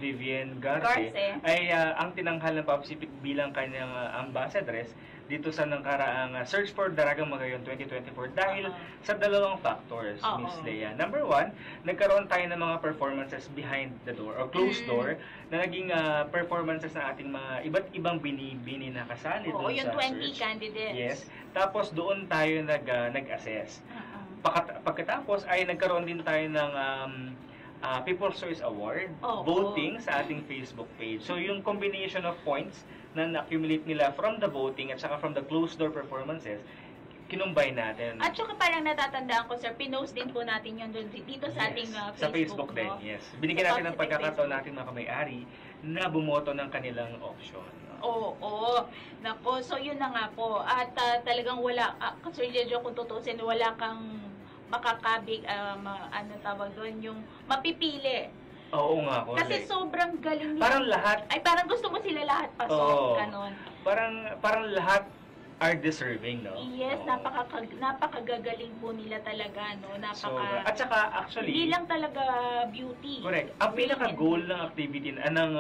Speaker 11: Vivian Garce ay ang tinanghal ng Pacific bilang kanyang ambassadress dito sa nangkaraang Search for Daragang Magayon 2024 dahil sa dalawang factors, Ms. Lea. Number one, nagkaroon tayo ng mga performances behind the door or closed door na naging performances ng ating mga iba't ibang binibini na kasali doon
Speaker 10: yung
Speaker 11: sa
Speaker 10: 20
Speaker 11: search.
Speaker 10: candidates.
Speaker 11: Yes. Tapos doon tayo nag-assess. Pagkatapos ay nagkaroon din tayo ng People's Choice Award voting sa ating Facebook page. So yung combination of points na na-accumulate nila from the voting at saka from the closed door performances, kinumbay natin.
Speaker 10: At saka parang natatandaan ko, sir, pinost din po natin yun dito sa ating Facebook.
Speaker 11: Sa Facebook din, yes. Binigyan natin ng pagkakataon natin mga kamay-ari na bumoto ng kanilang option.
Speaker 10: Oo. Nako, so yun na nga po. At talagang wala, Sir Jejo, kung tutusin, wala kang makakabig, tawag doon, yung mapipili.
Speaker 11: Oo nga, correct.
Speaker 10: Kasi sobrang galing nila.
Speaker 11: Parang lahat.
Speaker 10: Ay, parang gusto mo sila lahat pasok, ganon.
Speaker 11: Parang lahat are deserving, no?
Speaker 10: Yes, napakagagaling po nila talaga, no?
Speaker 11: At saka, actually,
Speaker 10: hindi lang talaga beauty.
Speaker 11: Correct. Ang pinaka-goal ng activity, ng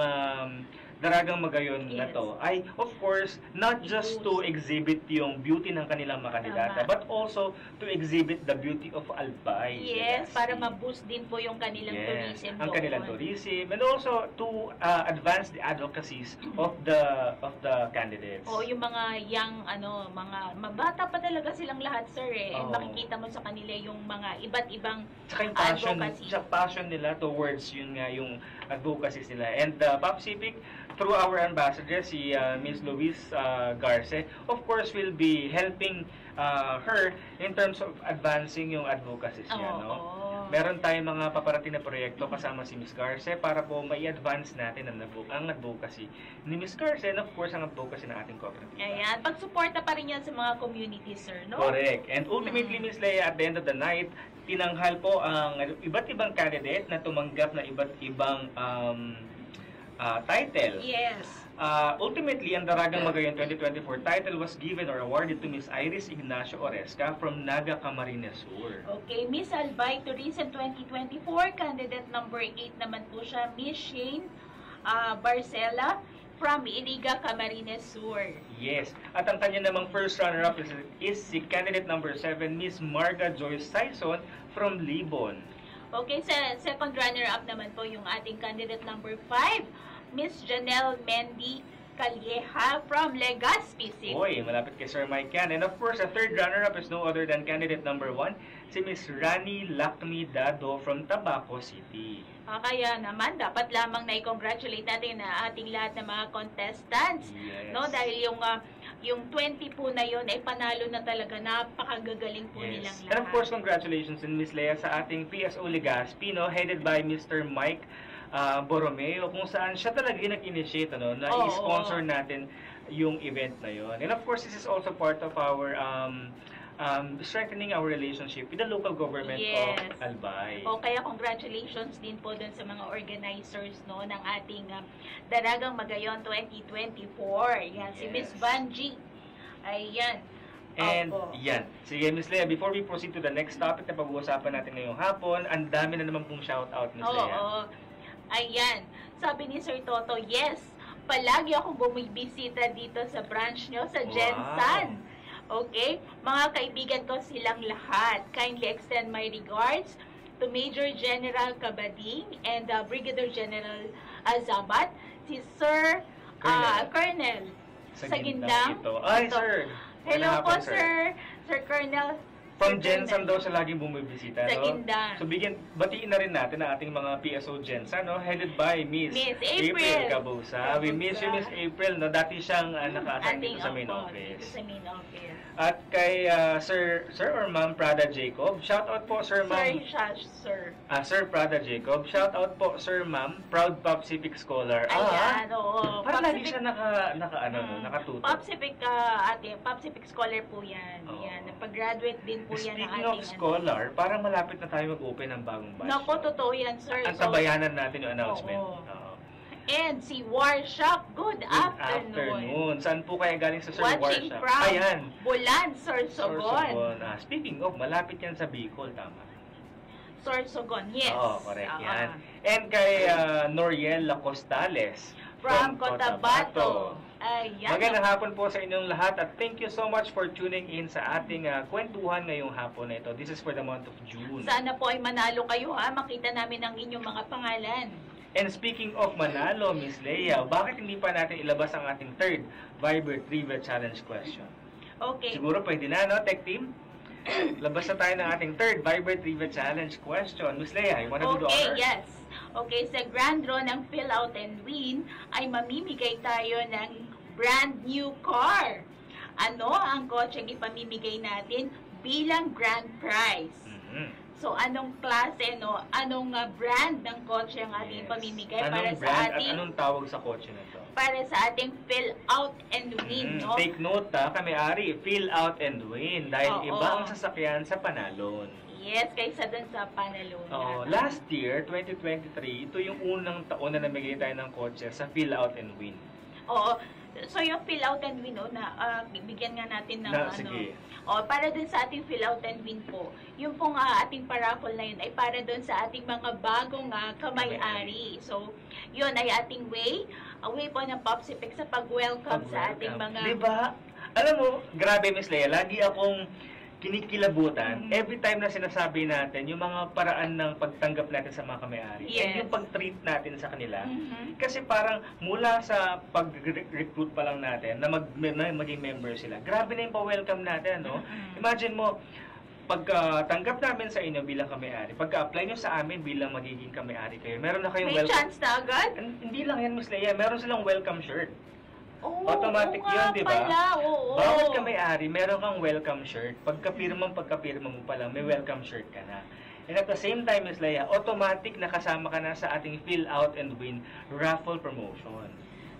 Speaker 11: Daragang Magayon na to ay, of course, not just to exhibit yung beauty ng kanilang mga kandidata, but also to exhibit the beauty of Albay.
Speaker 10: Yes, para ma-boost din po yung kanilang tourism
Speaker 11: ang kanilang tourism, and also to advance the advocacies of the candidates.
Speaker 10: Yung mga young, mga mabata pa talaga silang lahat, sir, and makikita mo sa kanila yung mga iba't ibang advocacy.
Speaker 11: Passion nila towards yung advocacies nila. And Pacific, through our ambassador, si Ms. Louise Garce, of course, will be helping her in terms of advancing yung advocacies niya. Meron tayong mga paparating na proyekto kasama si Ms. Garce para po mai-advance natin ang advocacy ni Ms. Garce and of course ang advocacy ng ating cooperative.
Speaker 10: Ayan, pagsuporta pa rin yan sa mga communities, sir, no?
Speaker 11: Correct. And ultimately, Ms. Lea, at the end of the night, tinanghal po ang iba't ibang candidate na tumanggap na iba't ibang title.
Speaker 10: Yes.
Speaker 11: Ultimately, ang Daragang Magayon 2024 title was given or awarded to Miss Iris Ignacio Oresca from Naga, Camarines Sur.
Speaker 10: Okay, Miss Albay Tourism 2024, candidate number 8 naman po siya, Miss Shane Barcela from Iliga, Camarines Sur.
Speaker 11: Yes. At ang kanya namang first runner-up is si candidate number 7, Miss Marga Joyce Tyson from Libon.
Speaker 10: Okay, sa second runner-up naman po yung ating candidate number 5, Miss Janelle Mendy Calleja from Legazpi City.
Speaker 11: Oy, malapit kay Sir Mike yan. And of course, a third runner-up is no other than candidate number 1, si Miss Rani Lakmi Dado from Tabaco City.
Speaker 10: Kaya naman, dapat lamang na i-congratulate natin na ating lahat ng mga contestants.
Speaker 11: Yes.
Speaker 10: No? Dahil yung 20 po na yun ay panalo na talaga. Napakagagaling po nilang lahat.
Speaker 11: And of course, congratulations din Miss Lea sa ating PSO Legazpi, no? Headed by Mr. Mike Borromeo, kung saan siya talaga yung nag-initiate na i-sponsor natin yung event na yun. And of course, this is also part of our strengthening our relationship with the local government of Albay.
Speaker 10: Kaya congratulations din po dun sa mga organizers ng ating Daragang Magayon 2024. Yan, si Miss Vanji. Ayan.
Speaker 11: And yan. Sige, Miss Lea, before we proceed to the next topic na pag-uusapan natin ngayong hapon, ang dami na naman pong shoutout, Miss Lea.
Speaker 10: Ayan. Sabi ni Sir Toto, yes, palagi akong bumibisita dito sa branch nyo, sa Gensan. Okay? Mga kaibigan ko silang lahat. Kindly extend my regards to Major General Cabading and Brigadier General Azamat, si Sir Colonel Sagindang.
Speaker 11: Ay, sir!
Speaker 10: Hello po, sir! Sir Colonel
Speaker 11: From Gensan daw siya laging bumibisita,
Speaker 10: sa
Speaker 11: no?
Speaker 10: Gindang.
Speaker 11: So, batiin na rin natin ang ating mga PSO Gensan, no? Headed by Miss April Cabusa. We miss you, Miss April, no? Dati siyang naka-assign dito sa main office. At kay Sir or Ma'am Prada Jacob, shout out po Sir Ma'am.
Speaker 10: Sir.
Speaker 11: Sir Prada Jacob, shout out po Sir Ma'am, proud Pop Civic Scholar.
Speaker 10: Ayan, oo.
Speaker 11: Parang lagi siya nakatuto.
Speaker 10: Pop Civic Scholar po yan. Yan, napag-graduate din po yan ng ating.
Speaker 11: Speaking of scholar, parang malapit na tayo mag-open ng bagong batch.
Speaker 10: Naku, totoo yan, sir.
Speaker 11: Ang tabayanan natin yung announcement.
Speaker 10: And si Warshak, good afternoon.
Speaker 11: Saan po kaya galing sa Sir
Speaker 10: Watching
Speaker 11: Warshak?
Speaker 10: from
Speaker 11: Ayan.
Speaker 10: Bulan, Sorsogon.
Speaker 11: Speaking of, malapit yan sa Bicol, tama?
Speaker 10: Sorsogon, yes.
Speaker 11: Correct yan. And kay Noriel Lacostales
Speaker 10: from Cotabato. Ayan.
Speaker 11: Magandang hapon po sa inyong lahat at thank you so much for tuning in sa ating kwentuhan ngayong hapon na ito. This is for the month of June.
Speaker 10: Sana po ay manalo kayo makita namin ang inyong mga pangalan.
Speaker 11: And speaking of manalo, Miss Lea, bakit hindi pa natin ilabas ang ating third Viber Trivia Challenge question?
Speaker 10: Okay.
Speaker 11: Siguro pwede na, no, Tech Team? Labas na tayo ng ating third Viber Trivia Challenge question. Miss Lea, you wanna do the honors?
Speaker 10: Yes. Okay, sa grand draw ng Fill Out and Win ay mamimigay tayo ng brand new car. Ano ang kotseng ipamimigay natin bilang grand prize? So, anong klase, anong brand ng kotse ang ating pamimigay para sa ating...
Speaker 11: Anong tawag sa kotse na ito?
Speaker 10: Para sa ating Fill Out and Win,
Speaker 11: Take note, kami-ari, Fill Out and Win. Dahil iba ang sasakyan sa panalon.
Speaker 10: Yes, kaysa dun sa panalon.
Speaker 11: Last year, 2023, ito yung unang taon na namigay tayo ng kotse sa Fill Out and Win.
Speaker 10: So, yung Fill Out and Win, bigyan nga natin ng
Speaker 11: sige.
Speaker 10: Para dun sa ating Fill Out and Win po, yung pong ating paraffle na yun ay para dun sa ating mga bagong kamay-ari. So, yun ay ating way po ng Popsipex sa pag-welcome sa ating mga...
Speaker 11: Diba? Alam mo, grabe Miss Lea, lagi akong kinikilabutan every time na sinasabi natin yung mga paraan ng pagtanggap natin sa mga kamay-ari and yung pag-treat natin sa kanila. Kasi parang mula sa pag-recruit pa lang natin na maging member sila, grabe na yung pa-welcome natin, no? Imagine mo, pagtanggap namin sa inyo bilang kamay-ari, pagka-apply nyo sa amin bilang magiging kamay-ari kayo, meron na kayong
Speaker 10: welcome. May chance na agad?
Speaker 11: Hindi lang yan, Miss Lea, meron silang welcome shirt. Automatic yun, di ba?
Speaker 10: Oo.
Speaker 11: Bawat ka may-ari, meron kang welcome shirt. Pagkapirma mo pa lang, may welcome shirt ka na. And at the same time, Ms. Lea, automatic nakasama ka na sa ating Fill Out and Win raffle promotion.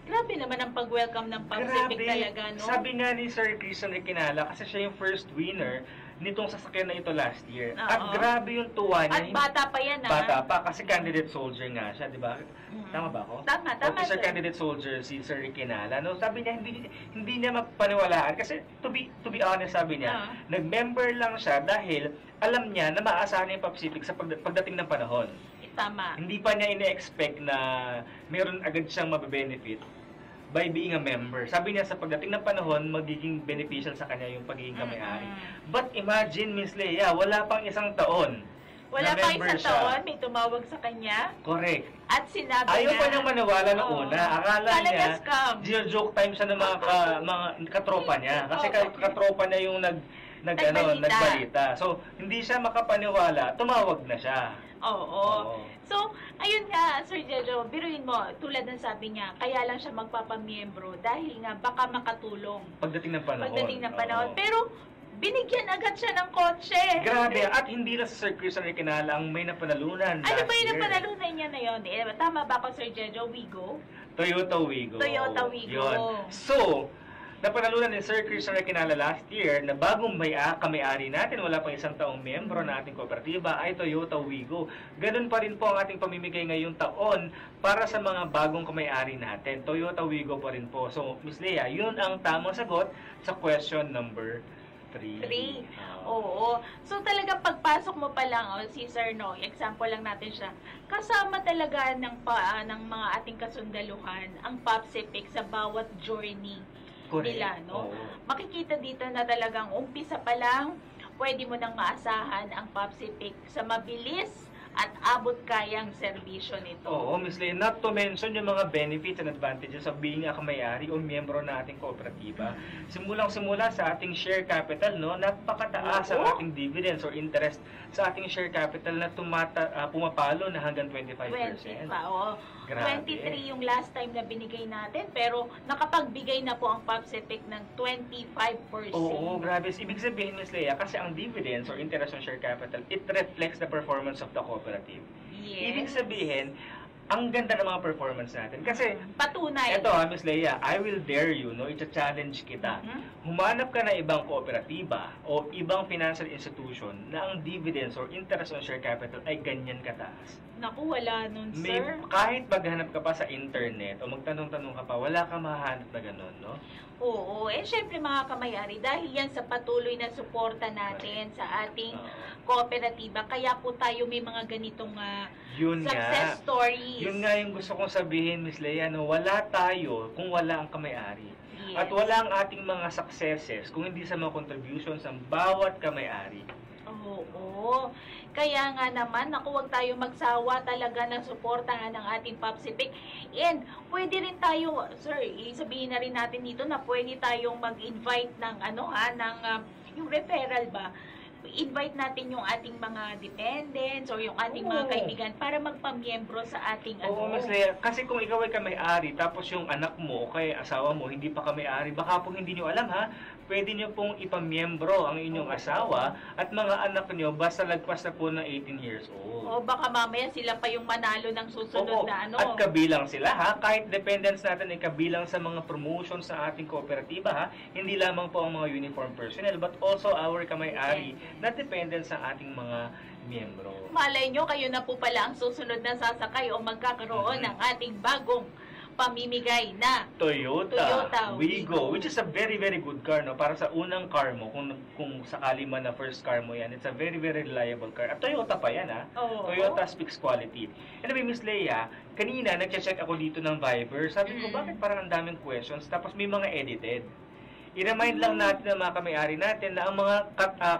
Speaker 10: Grabe naman ang pag-welcome ng Popsipex talaga, no?
Speaker 11: Sabi nga ni Sir Christian Requinala, kasi siya yung first winner nitong sasakyan na ito last year. At grabe yung tuwa niya.
Speaker 10: At bata pa yan,
Speaker 11: Bata pa, kasi candidate soldier nga siya, di ba? Tama ba ako?
Speaker 10: Tama.
Speaker 11: Officer candidate soldier, si Sir Requinala. No, sabi niya, hindi niya mapaniwalaan. Kasi, to be honest, sabi niya, nag-member lang siya dahil alam niya na maaasahan niya yung Popsipex sa pagdating ng panahon.
Speaker 10: Tama.
Speaker 11: Hindi pa niya ine-expect na meron agad siyang mabe-benefit by being a member. Sabi niya sa pagdating ng panahon, magiging beneficial sa kanya yung pagiging kamay-ari. But imagine, Miss Lea, wala pang isang taon.
Speaker 10: Wala
Speaker 11: na
Speaker 10: pa
Speaker 11: member
Speaker 10: isang
Speaker 11: siya.
Speaker 10: taon, may tumawag sa kanya.
Speaker 11: Correct.
Speaker 10: At sinabi
Speaker 11: Ayaw
Speaker 10: niya,
Speaker 11: pa niyang maniwala noong
Speaker 10: Oo.
Speaker 11: una. Akala
Speaker 10: Kala niya
Speaker 11: niya,
Speaker 10: scam.
Speaker 11: joke time siya ng mga katropa niya. Kasi katropa niya yung nagbalita. So, hindi siya makapaniwala. Tumawag na siya.
Speaker 10: Oo. So, ayun nga, Sir Jojo, biruin mo, tulad ng sabi niya, kaya lang siya magpapamiyembro dahil nga baka makatulong.
Speaker 11: Pagdating ng panahon. Oo.
Speaker 10: Pero, binigyan agad siya ng kotse.
Speaker 11: Grabe. At hindi na sa Sir Chris Enriquinala ang may napanalunan
Speaker 10: Ano
Speaker 11: last
Speaker 10: ba yung
Speaker 11: year.
Speaker 10: napanalunan niya na yun? Tama ba ako, Sir Jojo? Wigo?
Speaker 11: Toyota Wigo.
Speaker 10: Toyota Wigo.
Speaker 11: Yun. So, napanalunan ni Sir Chris Enriquinala last year na bagong kamay-ari natin, wala pang isang taong miyembro na ating kooperatiba, ay Toyota Wigo. Ganun pa rin po ang ating pamimigay ngayong taon para sa mga bagong kamay-ari natin. Toyota Wigo pa rin po. So, Miss Lea, yun ang tamang sagot sa question number 3.
Speaker 10: Oo. So talagang pagpasok mo pa lang, si Sir No, example lang natin siya, kasama talaga ng mga ating kasundaluhan ang Popsipic sa bawat journey nila, no? Makikita dito na talagang umpisa pa lang, pwede mo nang maasahan ang Popsipic sa mabilis at abot kayang serbisyo nito.
Speaker 11: Oo, Miss Lea, not to mention yung mga benefits and advantages of being a kamay-ari o miyembro na ating kooperatiba. Simulang-simula sa ating share capital, no, napakataas ang ating dividends or interest sa ating share capital na pumapalo na hanggang 25%.
Speaker 10: 20 pa, oo.
Speaker 11: Grabe.
Speaker 10: 23 yung last time na binigay natin, pero nakapagbigay na po ang Popsipic ng 25%.
Speaker 11: Oo, grabe. Ibig sabihin, Ms. Lea, kasi ang dividends or interest on share capital, it reflects the performance of the cooperative.
Speaker 10: Yes.
Speaker 11: Ibig sabihin, ang ganda ng mga performance natin. Kasi,
Speaker 10: patunay.
Speaker 11: Ito Ms. Lea, I will dare you, no? It's-a-challenge kita. Humanap ka na ibang kooperatiba o ibang financial institution na ang dividends or interest on share capital ay ganyan kataas.
Speaker 10: Naku, wala nun, sir.
Speaker 11: Kahit maghanap ka pa sa internet o magtanong-tanong ka pa, wala ka mahanap na ganun, no?
Speaker 10: Oo. Syempre mga kamay-ari, dahil yan sa patuloy na suporta natin sa ating kooperatiba, kaya po tayo may mga ganitong success stories.
Speaker 11: Yun nga yung gusto kong sabihin, Ms. Lea, no? Wala tayo kung wala ang kamay-ari.
Speaker 10: Yes.
Speaker 11: At wala ang ating mga successes kung hindi sa mga contributions ng bawat kamay-ari.
Speaker 10: Oo. Kaya nga naman, naku, huwag tayo magsawa talaga ng suportahan ng ating Popsipic. And pwede rin tayo, sir, isabihin na rin natin dito na pwede tayong mag-invite ng yung referral ba? invite natin yung ating mga dependents or yung ating mga kaibigan para magpamiyembro sa ating
Speaker 11: Oo, Mas Lea. Kasi kung ikaw ay kamay-ari, tapos yung anak mo o kay asawa mo hindi pa kamay-ari, baka po hindi nyo alam ha, pwede nyo pong ipamiyembro ang inyong asawa at mga anak nyo basta lagpas na po ng 18 years old.
Speaker 10: O baka mamaya sila pa yung manalo ng susunod na ano.
Speaker 11: At kabilang sila ha, kahit dependents natin ay kabilang sa mga promotions sa ating kooperatiba ha, hindi lamang po ang mga uniform personnel but also our kamay-ari na dependents sa ating mga miyembro.
Speaker 10: Malay nyo, kayo na po pala ang susunod na sasakay o magkakaroon ng ating bagong pamimigay na
Speaker 11: Toyota Wigo, which is a very, very good car, no? Para sa unang car mo, kung sakali man na first car mo yan, it's a very, very reliable car. At Toyota pa yan, ha? Toyota speaks quality. Anyway, Miss Lea, kanina, nag-check ako dito ng Viber. Sabi ko, bakit parang ang daming questions? Tapos may mga edited. I-remind lang natin ng mga kamay-ari natin na ang mga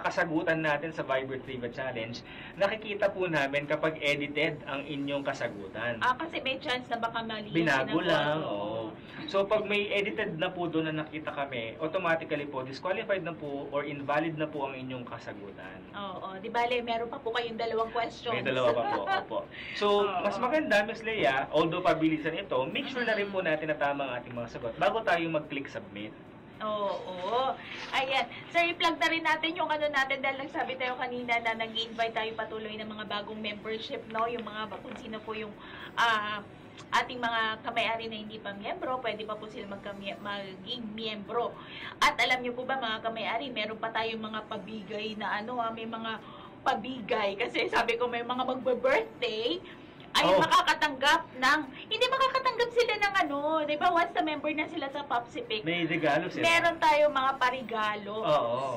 Speaker 11: kasagutan natin sa Viber Trivia Challenge, nakikita po namin kapag edited ang inyong kasagutan.
Speaker 10: Kasi may chance na baka mali.
Speaker 11: Binago lang, oo. So, pag may edited na po doon na nakita kami, automatically po, disqualified na po or invalid na po ang inyong kasagutan.
Speaker 10: Oo. Di bale, meron pa po kayong dalawang questions.
Speaker 11: May dalawa pa po, opo. So, mas maganda, Ms. Lea, although pabilisan ito, make sure na rin po natin na tama ang ating mga sagot bago tayo mag-click submit.
Speaker 10: Oo. Ayan. Sir, i-plug na rin natin yung ano natin dahil nagsabi tayo kanina na nag-invite tayo patuloy ng mga bagong membership, no? Yung mga, kung sino po yung ating mga kamay-ari na hindi pa miyembro, pwede pa po sila maging miyembro. At alam niyo po ba mga kamay-ari, meron pa tayong mga pabigay na may mga pabigay. Kasi sabi ko may mga magbe-birthday, ay makakatanggap ng, hindi makakatanggap sila ng di ba, once na member na sila sa Popsipic,
Speaker 11: may regalo sila.
Speaker 10: Meron tayo mga parigalo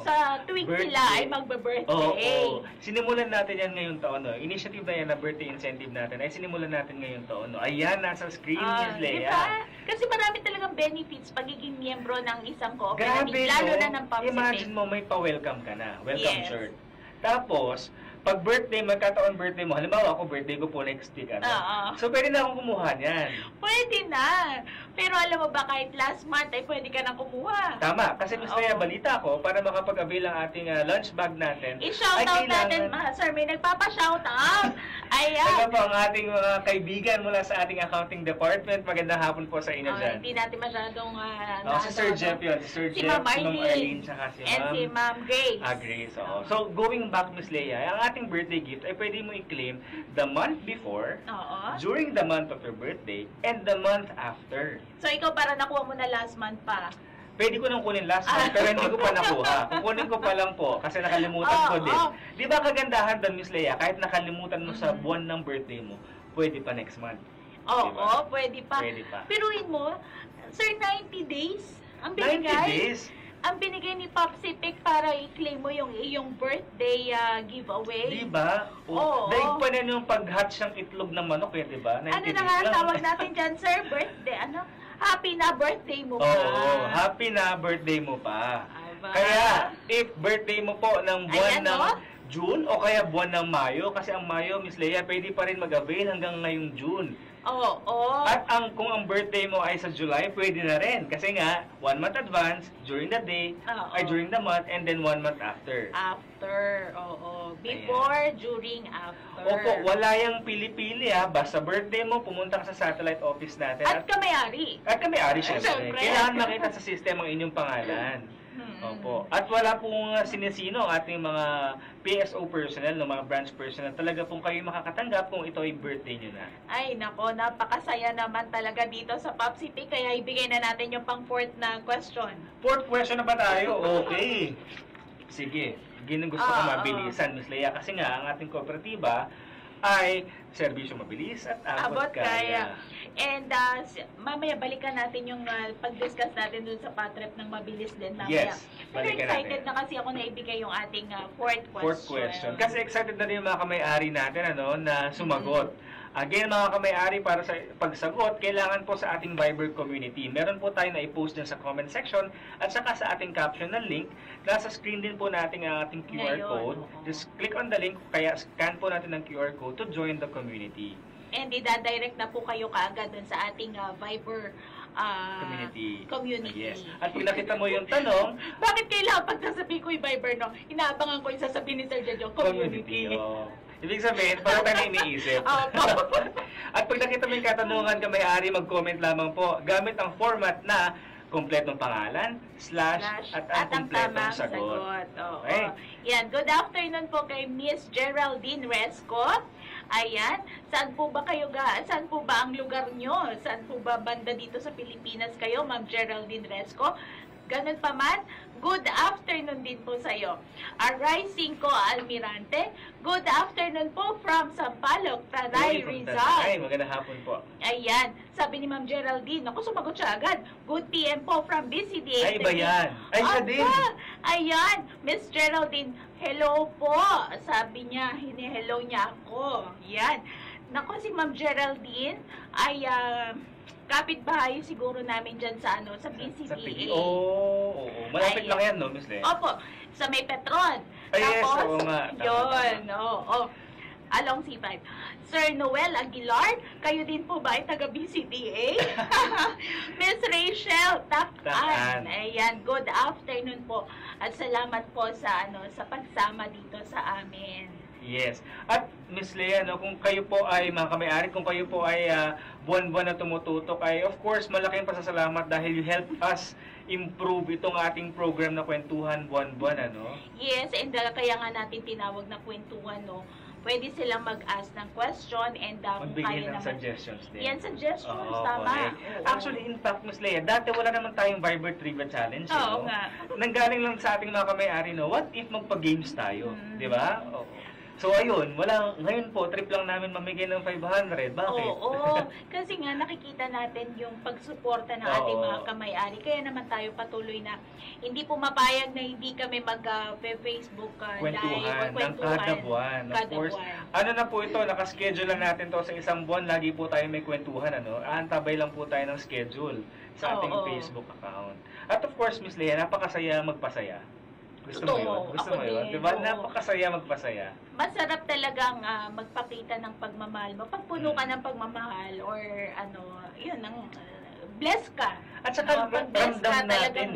Speaker 10: sa tuwing sila ay magbe-birthday.
Speaker 11: Sinimulan natin yan ngayong taon, no? Initiative na yan na birthday incentive natin ay sinimulan natin ngayong taon, no? Ayan, nasa screen, Ms. Lea.
Speaker 10: Diba? Kasi marami talagang benefits pagiging miyembro ng isang cooperative, lalo na ng Popsipic.
Speaker 11: Imagine mo, may pa-welcome ka na. Welcome shirt. Tapos, pag birthday, magkataon birthday mo, halimbawa ako, birthday ko po next week, ano? So, pwede na akong kumuha niyan.
Speaker 10: Pwede na. Pero alam mo ba, kahit last month ay pwede ka nang kumuha.
Speaker 11: Tama. Kasi Miss Lea, balita ko, para makapag-avail ang ating lunch bag natin,
Speaker 10: I-shoutout natin, sir, may nagpapa-shoutout. Ayan.
Speaker 11: Ito po ang ating mga kaibigan mula sa ating accounting department. Magandang hapon po sa inyo dyan.
Speaker 10: Hindi natin masyadong
Speaker 11: si Sir Jeff yun. Si Sir Jeff, si Ma'am Arlene, saka si Ma'am.
Speaker 10: And si Ma'am Grace.
Speaker 11: Grace, oo. So, going back, Miss Lea, ang ating birthday gift ay pwede mo i-claim the month before, during the month of your birthday, and the month after.
Speaker 10: So, ikaw para nakuha mo na last month pa?
Speaker 11: Pwede ko nang kunin last month, pero hindi ko pa nakuha. Kukunin ko pa lang po, kasi nakalimutan ko din. Di ba kagandahan doon, Miss Lea, kahit nakalimutan mo sa buwan ng birthday mo, pwede pa next month.
Speaker 10: Oo, pwede pa.
Speaker 11: Pwede pa.
Speaker 10: Piruin mo, sir, 90 days ang
Speaker 11: 90
Speaker 10: binigay.
Speaker 11: days?
Speaker 10: Ang binigay ni Popsipic para i-claim mo yung iyong birthday giveaway.
Speaker 11: Diba?
Speaker 10: Oo.
Speaker 11: Daig pa na yung pag-hatch ng itlog ng manok eh, diba?
Speaker 10: Ano na nga tawag natin dyan, sir? Birthday, ano? Happy na birthday mo pa.
Speaker 11: Oo, happy na birthday mo pa.
Speaker 10: Aba.
Speaker 11: Kaya, if birthday mo po ng buwan ng June o kaya buwan ng Mayo, kasi ang Mayo, Miss Lea, pwede pa rin mag-avail hanggang ngayong June.
Speaker 10: Oo.
Speaker 11: At kung ang birthday mo ay sa July, pwede na rin. Kasi nga, 1 month advance, during the day, ay during the month, and then 1 month after.
Speaker 10: After, oo. Before, during, after.
Speaker 11: Opo, wala yung pili-pili ha. Basta birthday mo, pumunta ka sa satellite office natin.
Speaker 10: At kamay-ari.
Speaker 11: At kamay-ari, syempre. Kailangan makita sa system ang inyong pangalan. Opo. At wala pong sinisino ang ating mga PSO personnel, no, mga branch personnel. Talaga pong kayo makakatanggap kung ito ay birthday nyo na.
Speaker 10: Ay, nako, napakasaya naman talaga dito sa Popsipic. Kaya ibigay na natin yung pang fourth na question.
Speaker 11: Fourth question na ba tayo? Okay. Sige. Gusto ko mabilisan, Miss Lea. Kasi nga, ang ating kooperatiba ay serbisyo mabilis at abot kaya.
Speaker 10: And mamaya balikan natin yung pag-discuss natin dun sa patrep ng mabilis din mamaya.
Speaker 11: Yes,
Speaker 10: pero
Speaker 11: balikan
Speaker 10: excited
Speaker 11: natin.
Speaker 10: na kasi ako na ibigay yung ating fourth question.
Speaker 11: Kasi excited na rin yung mga kamay-ari natin na sumagot. Again, mga kamay-ari, para sa pagsagot, kailangan po sa ating Viber community. Meron po tayo na i-post dyan sa comment section at saka sa ating caption na link. Nasa screen din po natin ang ating QR code. Just click on the link, kaya scan po natin ang QR code to join the community.
Speaker 10: And ida-direct na po kayo kaagad dun sa ating Viber community.
Speaker 11: Yes. At kung nakita mo yung tanong,
Speaker 10: bakit kailangan pag nasabihin ko yung Viber, no? Inaabangan ko yung sasabihin ni Sir Jojo, community.
Speaker 11: Ibig sabihin, parang tayo na iniisip. At pag nakita mo yung katanungan ka may-ari, mag-comment lamang po. Gamit ang format na kompletong pangalan, slash at ang kompletong sagot.
Speaker 10: Okay. Yan. Good afternoon po kay Miss Geraldine Resco. Ayan. Saan po ba ang lugar nyo? Saan po ba banda dito sa Pilipinas kayo, Ma'am Geraldine Resco? Ganun pa man, good afternoon din po sa iyo. Arising ko Almirante, good afternoon po from Sampaloc, Tanay, Rizal.
Speaker 11: Ay, magandang hapon po.
Speaker 10: Ayan, sabi ni Ma'am Geraldine, ako sumagot siya agad. Good PM po from BCDA.
Speaker 11: Ay, ba yan? Ay, siya din.
Speaker 10: Ayan, Miss Geraldine, hello po. Sabi niya, hini-hello niya ako. Yan. Nako, si Ma'am Geraldine ay kapitbahay siguro namin dyan sa BCDA.
Speaker 11: Oo. Malapit lang yan, no, Miss Lea?
Speaker 10: Opo, sa may Petron.
Speaker 11: Ay, yes,
Speaker 10: tapos,
Speaker 11: oo nga.
Speaker 10: Yun, oo. Along C5. Sir Noel Aguilar, kayo din po ba ay taga BCDA? Miss Rachel Takan. Ayan, good afternoon po. At salamat po sa sa pagsama dito sa amin.
Speaker 11: Yes. At Miss Lea, kung kayo po ay mga kamay-ari, kung kayo po ay buwan-buwan na tumututok, ay of course, malaking pasasalamat dahil you help us improve itong ating program na Kwentuhan buwan-buwan,
Speaker 10: Yes, and kaya nga natin tinawag na Kwentuhan, Pwede silang mag-ask ng question and
Speaker 11: magbigay ng suggestions din.
Speaker 10: Yan, suggestions, tama.
Speaker 11: Actually, in fact, Miss Lea, dati wala naman tayong Viber Trivia Challenge.
Speaker 10: Oo nga.
Speaker 11: Nanggaling lang sa ating mga kamay-ari, what if magpa-games tayo? Di ba? So, ayun, ngayon po, trip lang namin mamigay ng 500. Bakit?
Speaker 10: Oo, kasi nga nakikita natin yung pagsuporta ng ating mga kamay-ari. Kaya naman tayo patuloy na hindi pumapayag na hindi kami mag-Facebook
Speaker 11: Kwentuhan ng kada buwan. Of course, ano na po ito, nakaschedule lang natin to sa isang buwan. Lagi po tayo may kwentuhan, Aantabay lang po tayo ng schedule sa ating Facebook account. At of course, Miss Lea, napakasaya magpasaya. Gusto mo yun? Gusto mo yun? Diba? Napakasaya magpasaya.
Speaker 10: Masarap talagang magpakita ng pagmamahal mo. Pagpuno ka ng pagmamahal or yun, bless ka.
Speaker 11: At saka ramdam natin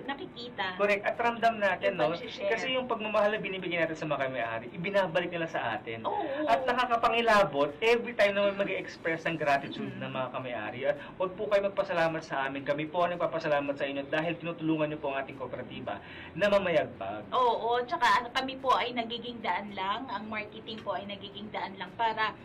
Speaker 10: nakikita.
Speaker 11: Correct. At ramdam natin, no?
Speaker 10: pag-share.
Speaker 11: Kasi yung pagmamahal na binibigyan natin sa mga may-ari, ibinabalik nila sa atin.
Speaker 10: Oo.
Speaker 11: At nakakapangilabot every time na mag-express ng gratitude ng mga kamay-ari. At huwag po kayo magpasalamat sa amin. Kami po ang nagpapasalamat sa inyo dahil tinutulungan niyo po ang ating kooperatiba na mamayagpag.
Speaker 10: Oo. Tsaka kami po ay nagiging daan lang. Ang marketing po ay nagiging daan lang para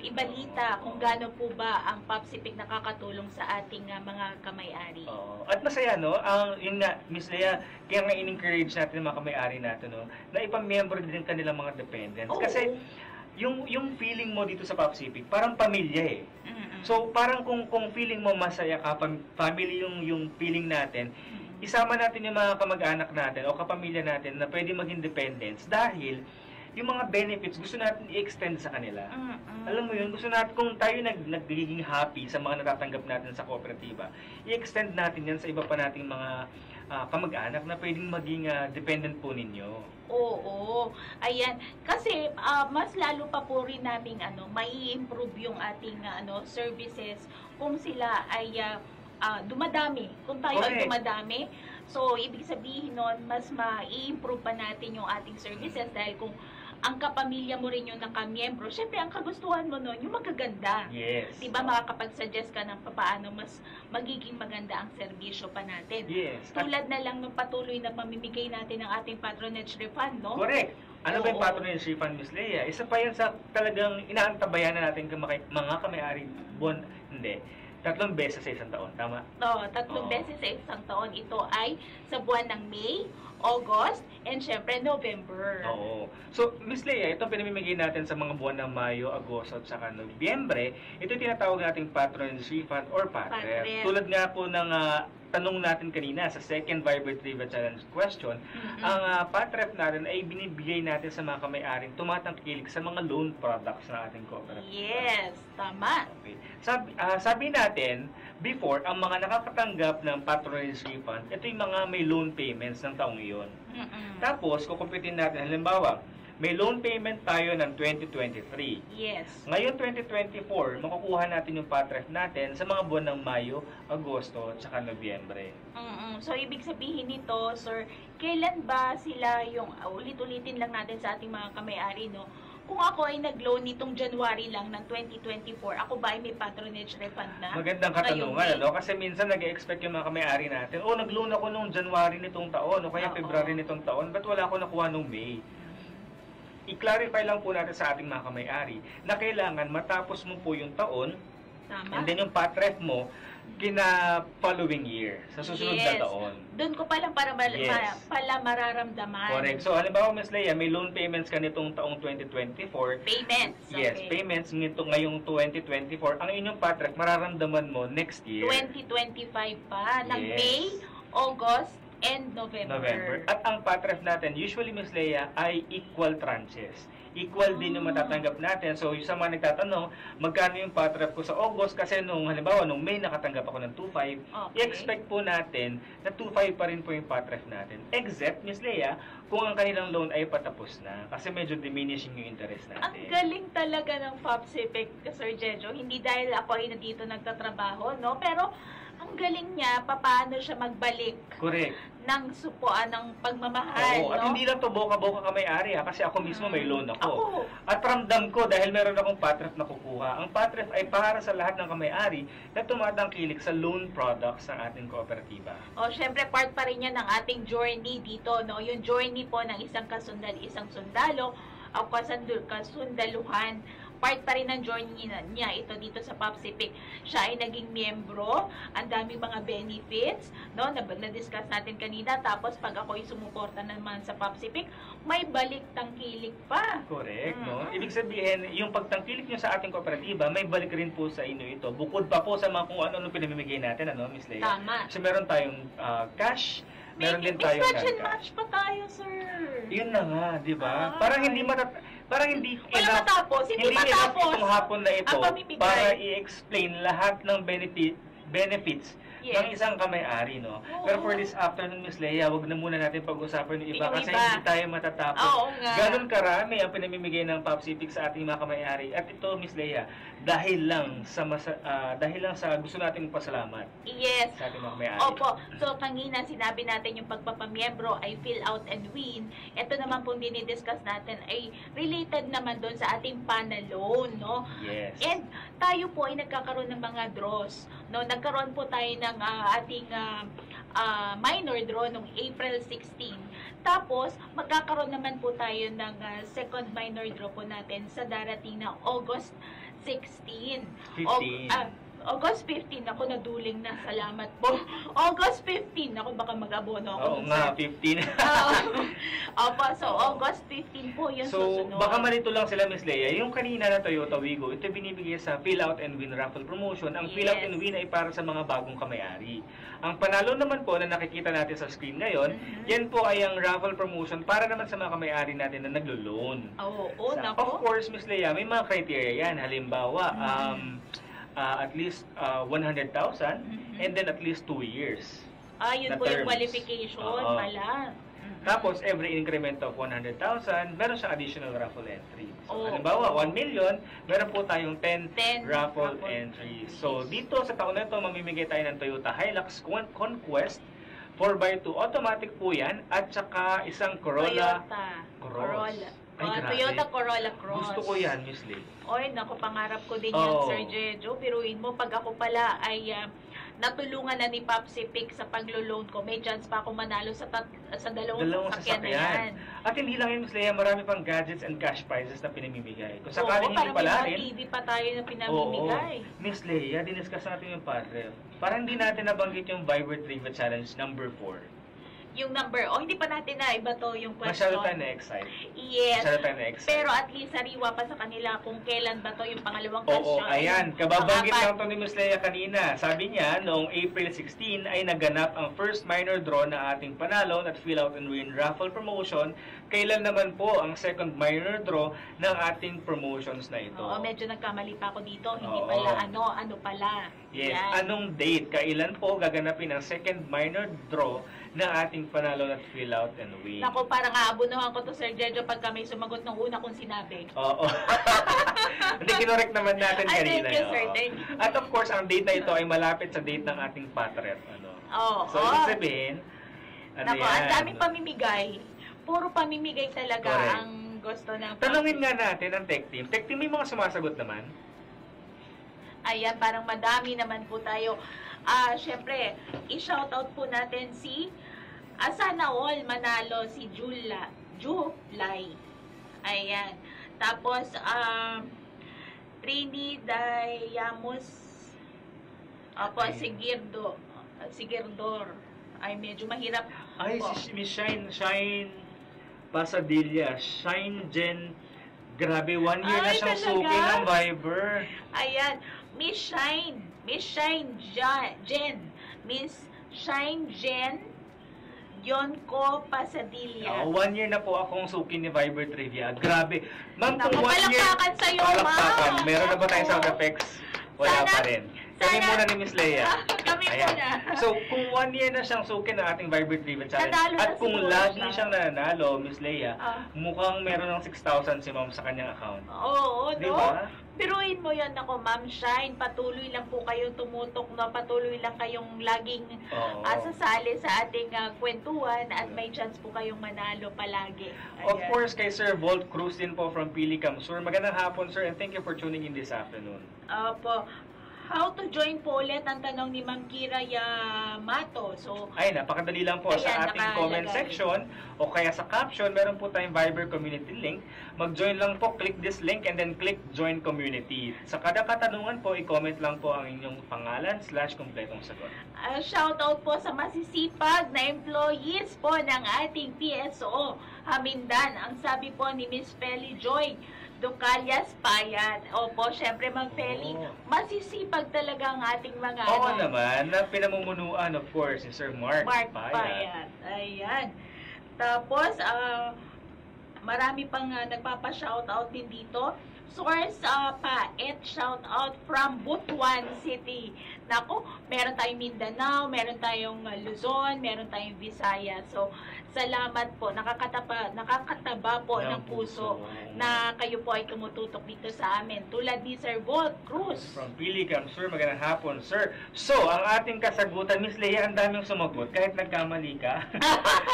Speaker 10: ibalita kung gaano po ba ang PopCipic nakakatulong sa ating mga kamay-ari.
Speaker 11: At masaya, no? Yun nga, Miss Lea, kaya nga in-encourage natin ang mga kamay-ari natin, no? Na ipamiyembro din kanilang mga dependents. Kasi yung feeling mo dito sa PopCipic, parang pamilya eh. So, parang kung feeling mo masaya ka, family yung feeling natin, isama natin yung mga kamag-anak natin o kapamilya natin na pwede maging dependents dahil yung mga benefits, gusto natin i-extend sa kanila. Alam mo yun, gusto natin, kung tayo nagiging happy sa mga natatanggap natin sa kooperatiba, i-extend natin yan sa iba pa nating mga kamag-anak na pwedeng maging dependent po ninyo.
Speaker 10: Oo. Ayan. Kasi mas lalo pa po rin namin may improve yung ating services kung sila ay dumadami. Kung tayo ay dumadami, so ibig sabihin nun, mas ma-improve pa natin yung ating services dahil kung ang kapamilya mo rin yung nakamiyembro, syempre ang kagustuhan mo nun, yung magaganda.
Speaker 11: Yes.
Speaker 10: Diba makakapag-suggest ka ng paano mas magiging maganda ang serbisyo pa natin.
Speaker 11: Yes.
Speaker 10: Tulad na lang ng patuloy na mamimigay natin ng ating patronage refund, no?
Speaker 11: Correct. Ano ba yung patronage refund, Miss Lea? Isa pa yan sa talagang inaantabayan na natin mga kamay-ari buwan, 3 beses sa isang taon, tama?
Speaker 10: Oo, 3 beses sa isang taon. Ito ay sa buwan ng May, August, and syempre November.
Speaker 11: Oo. So, Miss Lea, ito pinamimigay natin sa mga buwan ng Mayo, Agosto at saka Nobyembre. Ito tinatawag nating patronage refund or PATREF. Tulad nga po ng tanong natin kanina sa second Viber Trivia Challenge question, ang PATREF natin ay binibigay natin sa mga kamay-aring tumatangkilik sa mga loan products ng ating cooperative.
Speaker 10: Yes, tama.
Speaker 11: Okay. Sabi natin, before, ang mga nakakatanggap ng patronage refund, ito yung mga may loan payments ng taong iyon. Tapos, kukumpitin natin, halimbawa, may loan payment tayo ng 2023.
Speaker 10: Yes.
Speaker 11: Ngayon, 2024, makukuha natin yung PATREF natin sa mga buwan ng Mayo, Agosto, at saka Nobyembre.
Speaker 10: So, ibig sabihin nito, sir, kailan ba sila yung, ulit-ulitin lang natin sa ating mga kamay-ari, no? Kung ako ay nag-loan nitong January lang ng 2024, ako ba ay may patronage refund na?
Speaker 11: Magandang katanungan, no? Kasi minsan nag-expect yung mga kamay-ari natin, nag-loan ako nung January nitong taon, o kaya February nitong taon, ba't wala ako nakuha nung May? I-clarify lang po natin sa ating mga kamay-ari na kailangan matapos mo po yung taon, and then yung PATREF mo, following year, sa susunod na taon.
Speaker 10: Doon ko palang pala mararamdaman.
Speaker 11: Correct. So, halimbawa, Ms. Lea, may loan payments ka nitong taong 2024.
Speaker 10: Payments.
Speaker 11: Yes, payments ngayong 2024. Ang inyong PATREF, mararamdaman mo next year.
Speaker 10: 2025 pa. Ng May, August, and November.
Speaker 11: At ang PATREF natin, usually, Ms. Lea, ay equal tranches. Equal din yung matatanggap natin. So, yung sa mga nagtatanong, magkano yung PATREF ko sa August? Kasi halimbawa, nung May nakatanggap ako ng 2.5, i-expect po natin na 2.5 pa rin po yung PATREF natin. Except, Ms. Lea, kung ang kanilang loan ay patapos na. Kasi medyo diminishing yung interest natin.
Speaker 10: Ang galing talaga ng PopCipic, Sir Jejo. Hindi dahil ako ay dito nagtatrabaho, no? Pero, ang galing niya, paano siya magbalik.
Speaker 11: Correct.
Speaker 10: Ng supuan, ng pagmamahal.
Speaker 11: At hindi lang to boka-boka ka may-ari kasi ako mismo may loan ako. At ramdam ko dahil meron akong PATREF na kukuha. Ang PATREF ay para sa lahat ng kamay-ari na tumatangkilik sa loan products ng ating kooperatiba.
Speaker 10: Syempre part pa rin yan ng ating journey dito, no? Yung journey po ng isang sundalo o kasundaluhan. Part pa rin ng journey niya ito dito sa PopCipic. Siya ay naging miyembro, ang daming mga benefits, no? Na-discuss natin kanina. Tapos pag ako ay sumuporta naman sa PopCipic, may balik tangkilik pa.
Speaker 11: Correct, no? Ibig sabihin, yung pagtangkilik nyo sa ating kooperatiba, may balik rin po sa inyo ito. Bukod pa po sa mga kung ano pinamimigay natin, Miss Lea?
Speaker 10: Tama.
Speaker 11: So meron tayong cash, meron din tayong
Speaker 10: match pa tayo, sir.
Speaker 11: Yun na nga, di ba? Parang hindi
Speaker 10: matapos
Speaker 11: itong hapon na ito para i-explain lahat ng benefits ng isang kamay-ari, no? Pero for this afternoon, Miss Leia, wag na muna natin pag-usapan yung iba kasi hindi tayo matatapos. Ganon karami ang pinamimigay ng PopCific sa ating mga kamay-ari. At ito, Miss Leia, dahil lang sa gusto nating pasalamat.
Speaker 10: Yes.
Speaker 11: Sa ating mga kamay-ari.
Speaker 10: Opo. So, kanina sinabi natin yung pagpapamiyembro ay fill out and win. Ito naman pong dinidiscuss natin ay related naman doon sa ating panalone, no?
Speaker 11: Yes.
Speaker 10: And tayo po ay nagkakaroon ng mga draws, no? Nagkaroon po tayo ng ating minor draw noong April 16. Tapos, magkakaroon naman po tayo ng second minor draw po natin sa darating na August 16.
Speaker 11: 15.
Speaker 10: August 15, ako naduling na. Salamat po. August 15, ako baka mag-abono ako.
Speaker 11: Oo nga, 15.
Speaker 10: Opo, so August 15 po yung susunod.
Speaker 11: So, baka malito lang sila, Miss Leia. Yung kanina na Toyota Wigo, ito binibigay sa Fill Out and Win Raffle Promotion. Ang Fill Out and Win ay para sa mga bagong kamay-ari. Ang panalo naman po na nakikita natin sa screen ngayon, yan po ay ang raffle promotion para naman sa mga kamay-ari natin na naglo-loan.
Speaker 10: Oo,
Speaker 11: Of course, Miss Leia, may mga criteria yan. Halimbawa, at least 100,000 and then at least 2 years.
Speaker 10: Yun po yung qualification pala.
Speaker 11: Tapos, every increment of 100,000, meron siyang additional raffle entry. So, halimbawa, 1 million, meron po tayong 10 raffle entries. So, dito sa taon na ito, mamimigay tayo ng Toyota Hilux Conquest 4x2 automatic po yan, at saka isang Corolla Cross.
Speaker 10: Toyota Corolla Cross.
Speaker 11: Gusto ko yan, Miss Lee.
Speaker 10: Oy, naku, pangarap ko din yan, Sir Jejo. Biruin mo, pag ako pala ay natulungan na ni PopCific sa paglo-loan ko, may chance pa ako manalo sa dalawang sasakyan na yan.
Speaker 11: At hindi lang yun, Miss Leia, marami pang gadgets and cash prizes na pinamimigay. Kung sakaling hindi pala rin,
Speaker 10: TV pa tayo na pinamimigay.
Speaker 11: Miss Leia, diniscuss natin yung padre. Parang hindi natin nabanggit yung Viber Trivia Challenge number 4.
Speaker 10: Yung number, hindi pa natin na iba to yung question.
Speaker 11: Masyado tayo na-excite.
Speaker 10: Yes.
Speaker 11: Masyado tayo na-excite.
Speaker 10: Pero at least sariwa pa sa kanila kung kailan ba to yung pangalawang question.
Speaker 11: Oo, ayan. Kababanggit lang to ni Ms. Leia kanina. Sabi niya, noong April 16 ay naganap ang first minor draw na ating panalo at Fill Out and Win Raffle Promotion. Kailan naman po ang second minor draw ng ating promotions na ito?
Speaker 10: Oo, medyo nagkamali pa ako dito. Hindi pala ano pala.
Speaker 11: Yes.
Speaker 10: Yan.
Speaker 11: Anong date? Kailan po gaganapin ang second minor draw ng ating panalo at Fill Out and Win?
Speaker 10: Naku, parang aabunuhan ko to, Sir Jejo, pagka may sumagot ng una kong sinabi.
Speaker 11: Oo. Hindi, kinorek naman natin kanina.
Speaker 10: Thank you, sir. Thank you.
Speaker 11: At of course, ang date na ito ay malapit sa date ng ating patrep. So, ibig sabihin,
Speaker 10: naku, ang daming pamimigay. Puro pamimigay talaga ang gusto ng
Speaker 11: Tanungin nga natin ang tech team. Tech team, may mga sumasagot naman?
Speaker 10: Ayan, parang madami naman po tayo. Syempre, i-shoutout po natin si sana all manalo si Julay. Ayan. Tapos, Trini Dayamos. Si Girdor. Ay, medyo mahirap.
Speaker 11: Ay, si Miss Shine Pasadilla. Shine Jen. Grabe, 1 year na siyang suki ng Viber.
Speaker 10: Ayan. Miss Shine Jen Yonko Pasadilla.
Speaker 11: 1 year na po akong suki ni Viber Trivia. Grabe. Ma'am, kung 1 year...
Speaker 10: Palakpakan sa'yo, ma'am.
Speaker 11: Meron na ba tayong sound effects? Wala pa rin. Kami muna ni Miss Leia.
Speaker 10: Kami muna.
Speaker 11: So, kung 1 year na siyang suki ng ating Viber Trivia Challenge, at kung lagi siyang nananalo, Miss Leia, mukhang meron ng 6,000 si ma'am sa kanyang account.
Speaker 10: Oo,
Speaker 11: di ba?
Speaker 10: Piruin mo yan ako, Ma'am Shine. Patuloy lang po kayong tumutok, no? Patuloy lang kayong laging sasali sa ating kwentuhan at may chance po kayong manalo palagi. Ayan.
Speaker 11: Of course, kay Sir Volt Cruz din po from Pili Camsur. Magandang hapon, sir, and thank you for tuning in this afternoon.
Speaker 10: Opo. How to join po ulit ang tanong ni Ma'am Kira Yamato. So,
Speaker 11: ay, napakadali lang po. Sa ating comment section o kaya sa caption, meron po tayong Viber community link. Mag-join lang po, click this link and then click join community. Sa kada katanungan po, i-comment lang po ang inyong pangalan / kumpletong sagot.
Speaker 10: Shoutout po sa masisipag na employees po ng ating PSO Hamindan. Ang sabi po ni Miss Feli Joy Ducalyas Payat. Opo, syempre Ma'am Feli, masisipag talaga ang ating mga
Speaker 11: Oo naman, na pinamumunuan of course ni Sir Mark
Speaker 10: Payat. Ayan. Tapos, marami pang nagpapa-shoutout din dito. Source Paet, shoutout from Butuan City. Nako, meron tayong Mindanao, meron tayong Luzon, meron tayong Visayas. So, salamat po. Nakakataba po ng puso na kayo po ay tumututok dito sa amin. Tulad ni Sir Volt Cruz.
Speaker 11: From Pilicam, sir, magandang hapon, sir. So, ang ating kasagutan, Miss Leia, ang daming sumagot, kahit nagkamali ka.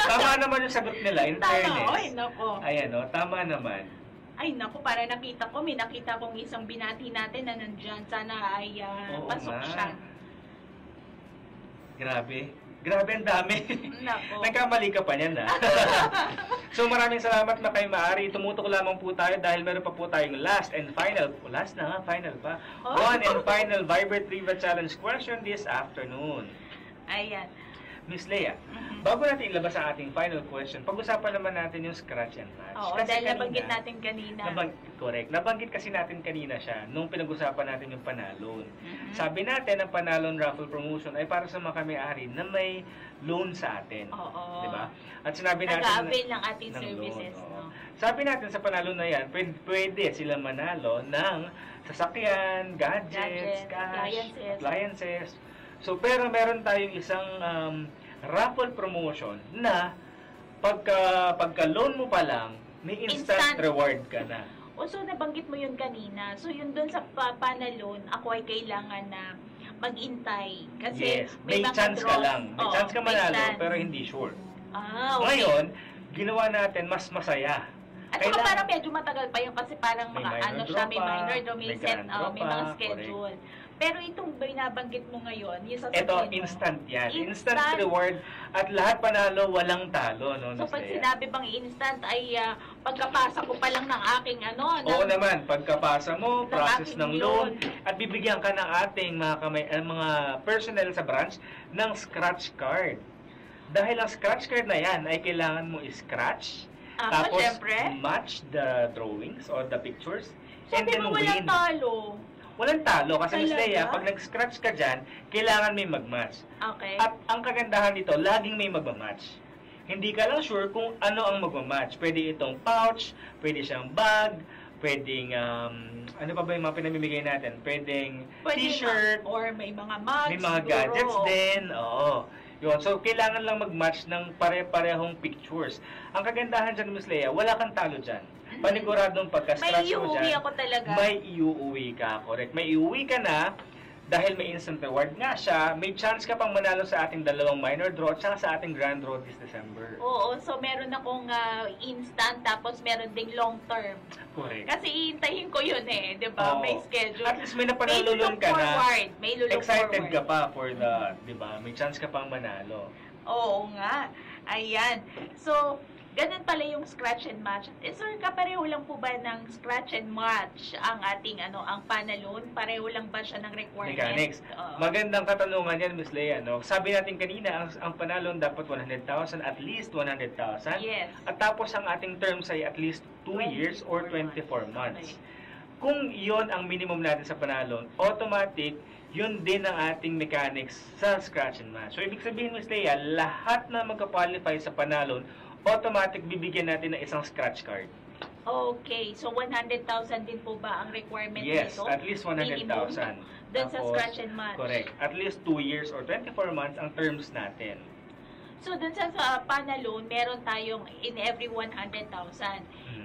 Speaker 11: Tama naman yung sagot nila, in fairness.
Speaker 10: Tama, oy, nako.
Speaker 11: Ayan, o, tama naman.
Speaker 10: Ay, naku, para nakita ko, may nakita kong isang binati natin na nandyan. Sana ay pasok siya.
Speaker 11: Grabe. Grabe, ang dami.
Speaker 10: Nako.
Speaker 11: Nagkamali ka pa niyan, ha? So, maraming salamat na kay Maari. Tumutok lamang po tayo dahil meron pa po tayong last and final. Last na nga, final pa. One and final Vibrate Trivia Challenge question this afternoon.
Speaker 10: Ayan.
Speaker 11: Miss Leia, bago natin ilabas ang ating final question, pag-usapan naman natin yung scratch and match.
Speaker 10: Oo,
Speaker 11: kasi
Speaker 10: dahil nabanggit natin kanina.
Speaker 11: Correct. Nabanggit kasi natin kanina siya nung pinag-usapan natin yung panalon. Sabi natin, ang panalon raffle promotion ay para sa mga may-ari na may loan sa atin.
Speaker 10: Oo.
Speaker 11: Diba? At sinabi natin
Speaker 10: nag-avail ng ating services.
Speaker 11: Loan, no? Sabi natin sa panalon na yan, pwede sila manalo ng sasakyan, gadgets, cash, appliances. So, pero meron tayong isang raffle promotion na pagka-loan mo pa lang, may instant reward ka na.
Speaker 10: O, so nabanggit mo yun kanina. So, yun dun sa panalon, ako ay kailangan na mag-intay. Kasi
Speaker 11: may chance ka lang. May chance ka manalo, pero hindi sure. Ngayon, ginawa natin mas masaya.
Speaker 10: At saka parang medyo matagal pa yun kasi parang mga may minor draw, may set, may mga schedule. Pero itong binabanggit mo ngayon, yung sasabihin
Speaker 11: mo. Ito, instant yan. Instant reward at lahat panalo, walang talo. No,
Speaker 10: so, pag sinabi bang instant ay pagkapasa ko pa lang ng aking
Speaker 11: Oo naman, pagkapasa mo, process ng loan, at bibigyan ka ng ating mga personnel sa branch ng scratch card. Dahil ang scratch card na yan ay kailangan mo i-scratch, tapos match the drawings or the pictures, and then
Speaker 10: walang talo.
Speaker 11: Walang talo kasi Miss Leia, pag nag-scratch ka dyan, kailangan may mag-match.
Speaker 10: Okay.
Speaker 11: At ang kagandahan dito, laging may mag-match. Hindi ka lang sure kung ano ang mag-match. Pwede itong pouch, pwede siyang bag, pwedeng, ano pa ba yung mga pinamimigay natin? Pwedeng t-shirt,
Speaker 10: or may mga mugs,
Speaker 11: may mga gadgets din. Oo. Yun. So, kailangan lang mag-match ng pare-parehong pictures. Ang kagandahan dyan, Miss Leia, wala kang talo dyan. Paniguradong pagka-scratch mo dyan,
Speaker 10: may iuwi ako talaga.
Speaker 11: May iuwi ka, correct. May iuwi ka na dahil may instant reward nga siya. May chance ka pang manalo sa ating dalawang minor draw at saka sa ating grand draw this December.
Speaker 10: Oo, so meron akong instant tapos meron ding long term.
Speaker 11: Correct.
Speaker 10: Kasi iintayin ko yun eh, di ba? May schedule.
Speaker 11: At least may napanalulun ka na.
Speaker 10: May look
Speaker 11: excited
Speaker 10: forward
Speaker 11: ka pa for the, di ba? May chance ka pang manalo.
Speaker 10: Oo nga. Ayan. So, ganun pala yung scratch and match. Sir, kapareho lang po ba ng scratch and match ang ating ang panalon? Pareho lang ba siya ng requirement?
Speaker 11: Mechanics. Magandang katanungan yan, Miss Leia. No? Sabi natin kanina, ang panalon dapat 100,000, at least 100,000.
Speaker 10: Yes.
Speaker 11: At tapos ang ating terms ay at least 2 years or 24 months. Kung yon ang minimum natin sa panalon, automatic, yun din ang ating mechanics sa scratch and match. So, ibig sabihin, Miss Leia, lahat na magka-qualify sa panalon, automatic bibigyan natin ng isang scratch card.
Speaker 10: Okay. So, 100,000 din po ba ang requirement
Speaker 11: yes,
Speaker 10: nito?
Speaker 11: Yes, at least 100,000.
Speaker 10: Doon sa scratch and match.
Speaker 11: Correct. At least 2 years or 24 months ang terms natin.
Speaker 10: So, dun sa panalon, meron tayong in every 100,000.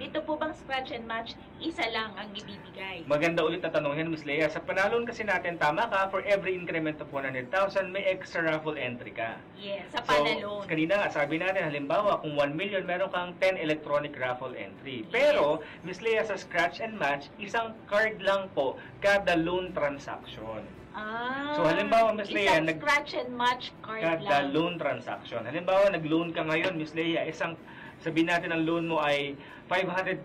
Speaker 10: Ito po bang scratch and match, isa lang ang ibibigay?
Speaker 11: Maganda ulit na tanong yan, Miss Leia. Sa panalon kasi natin, tama ka, for every increment of 100,000, may extra raffle entry ka.
Speaker 10: Yes, sa panalon.
Speaker 11: So, kanina nga, sabi natin, halimbawa, kung 1 million, meron kang 10 electronic raffle entry. Pero, Miss Leia, sa scratch and match, isang card lang po kada loan transaction. So, halimbawa, Miss Leia,
Speaker 10: scratch and match card lang.
Speaker 11: Kada loan transaction. Halimbawa, nag-loan ka ngayon, Miss Leia, sabihin natin ang loan mo ay 500,000,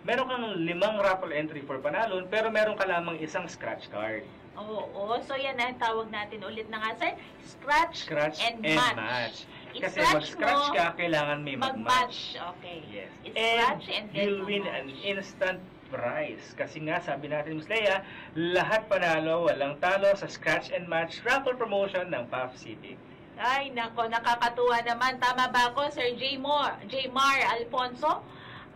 Speaker 11: meron kang 5 raffle entry for panalon, pero meron ka lamang isang scratch card.
Speaker 10: Oo. So, yan ang tawag natin ulit na nga, sir. Scratch and match.
Speaker 11: Kasi mag-scratch ka, kailangan may mag-match.
Speaker 10: Okay.
Speaker 11: Yes.
Speaker 10: Scratch and then
Speaker 11: you'll win an instant prize. Kasi nga, sabi natin, Ms. Leia, lahat panalo, walang talo sa scratch and match raffle promotion ng Puff City.
Speaker 10: Ay, nako, nakakatuwa naman. Tama ba ako, Sir J. Mar Alfonso?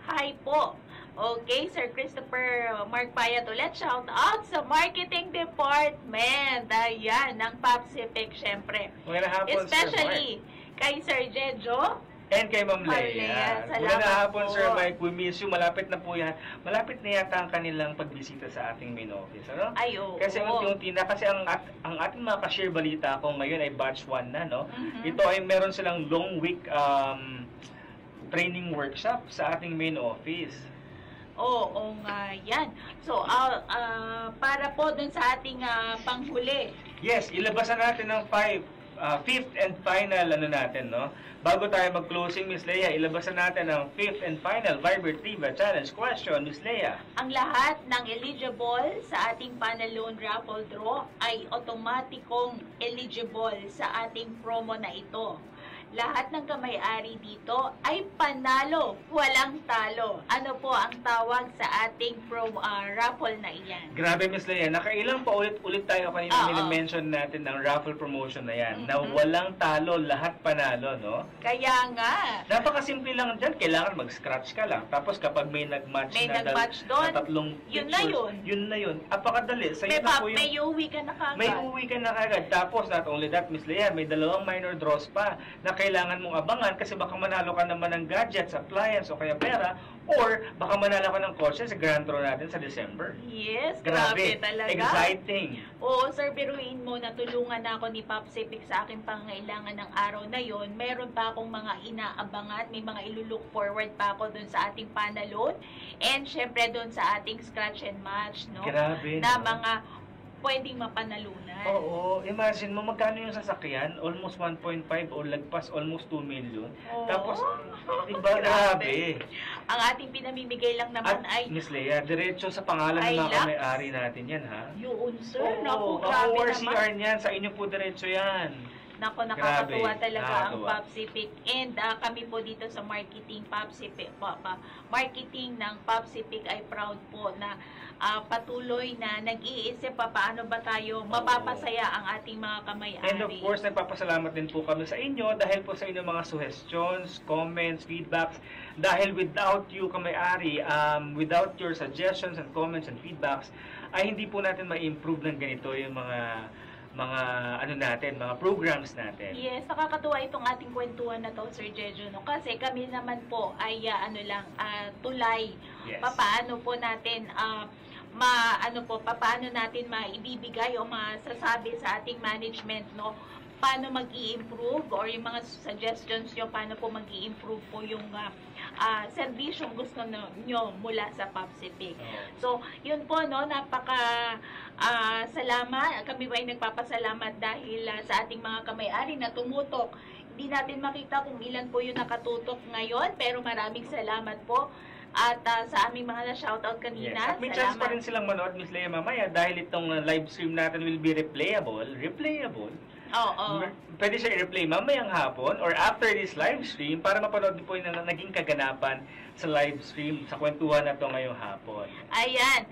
Speaker 10: Hi po. Okay, Sir Christopher Mark Payat ulit. Shout out sa marketing department. Ayan, ng Pacific, syempre.
Speaker 11: Magandang hapon,
Speaker 10: Especially kay Sir Jejo.
Speaker 11: And kay Ma'am Leia. Magandang hapon,
Speaker 10: po.
Speaker 11: Sir Mike. We miss you. Malapit na po yan. Malapit na yata ang kanilang pagbisita sa ating main office. Ano?
Speaker 10: Ay, oo.
Speaker 11: Kasi unti-unti na. Kasi ang ating mga ka-share balita ko ngayon ay batch 1 na. No? Ito ay meron silang long week training workshop sa ating main office.
Speaker 10: Oo nga yan. So, para po dun sa ating panghuli.
Speaker 11: Yes, ilabasan natin ng fifth and final natin, no? Bago tayo mag-closing, Miss Leia, ilabasan natin ang fifth and final Viber Trivia Challenge question, Miss Leia.
Speaker 10: Ang lahat ng eligible sa ating panalone raffle draw ay automatikong eligible sa ating promo na ito. Lahat ng kamay-ari dito ay panalo, walang talo. Ano po ang tawag sa ating raffle na iyan?
Speaker 11: Grabe, Miss Leia. Nakailang pa ulit tayo kanina mini-mention natin ng raffle promotion na yan. Na walang talo, lahat panalo, no?
Speaker 10: Kaya nga.
Speaker 11: Napakasimple lang dyan. Kailangan mag-scratch ka lang. Tapos kapag may nag-match na tatlong
Speaker 10: yun na yun.
Speaker 11: Yun na yun. Apakadali. Sa'yo na po yung...
Speaker 10: May uwi ka na kagad.
Speaker 11: May uwi ka na kagad. Tapos, not only that, Miss Leia, may 2 minor draws pa na kailangan mong abangan kasi baka manalo ka naman ng gadgets, appliance o kaya pera or baka manalo ka ng kotse sa grand draw natin sa December.
Speaker 10: Yes, grabe talaga.
Speaker 11: Exciting.
Speaker 10: Oo, sir, biruin mo, natulungan ako ni Pacific sa aking pangangailangan ng araw na yon. Meron pa akong mga inaabangan, may mga ilulook forward pa ako dun sa ating panalon and syempre dun sa ating scratch and match, no?
Speaker 11: Grabe,
Speaker 10: na
Speaker 11: no?
Speaker 10: mga pwedeng mapanalunan.
Speaker 11: Oo, imagine mo magkano yung sasakyan, almost 1.5 o lagpas almost 2 million.
Speaker 10: Oo.
Speaker 11: Tapos, diba, grabe.
Speaker 10: Ang ating pinamimigay lang naman
Speaker 11: ay... Miss Leia, diretso sa pangalan ng mga may-ari natin yan, ha?
Speaker 10: Yun, sir.
Speaker 11: Oo,
Speaker 10: grabe naman.
Speaker 11: ORCR niyan, sa inyo po diretso yan.
Speaker 10: Nako, nakakatuwa talaga ang Pacific. And kami po dito sa marketing Pacific, marketing ng Pacific ay proud po na patuloy na nag-iisip paano ba tayo mapapasaya ang ating mga kamay-ari.
Speaker 11: And of course, nagpapasalamat din po kami sa inyo dahil po sa inyong mga suggestions, comments, feedbacks. Dahil without you kamay-ari, without your suggestions and comments and feedbacks, ay hindi po natin ma-improve ng ganito yung mga mga programs natin. Yes, nakakatuwa itong ating kwentuhan na to, Sir Jejo, no? Kasi kami naman po ay tulay. Yes. Paano po natin paano natin maibibigay o masasabi sa ating management, no? Paano mag-i-improve or yung mga suggestions nyo, paano po mag-i-improve po yung serbisyong gusto nyo mula sa Pacific. So, yun po, no, salamat. Kami ba ay nagpapasalamat dahil sa ating mga kamay-ari na tumutok. Hindi natin makita kung ilan po yung nakatutok ngayon, pero maraming salamat po. At sa aming mga na-shoutout kanina, yes. At may chance pa rin silang manood, Miss Leia, mamaya dahil itong live stream natin will be replayable. Oo. Pwede siya i-replay mamayang hapon or after this live stream para mapanood po yung naging kaganapan sa live stream sa kwentuhan na to ngayong hapon. Ayan.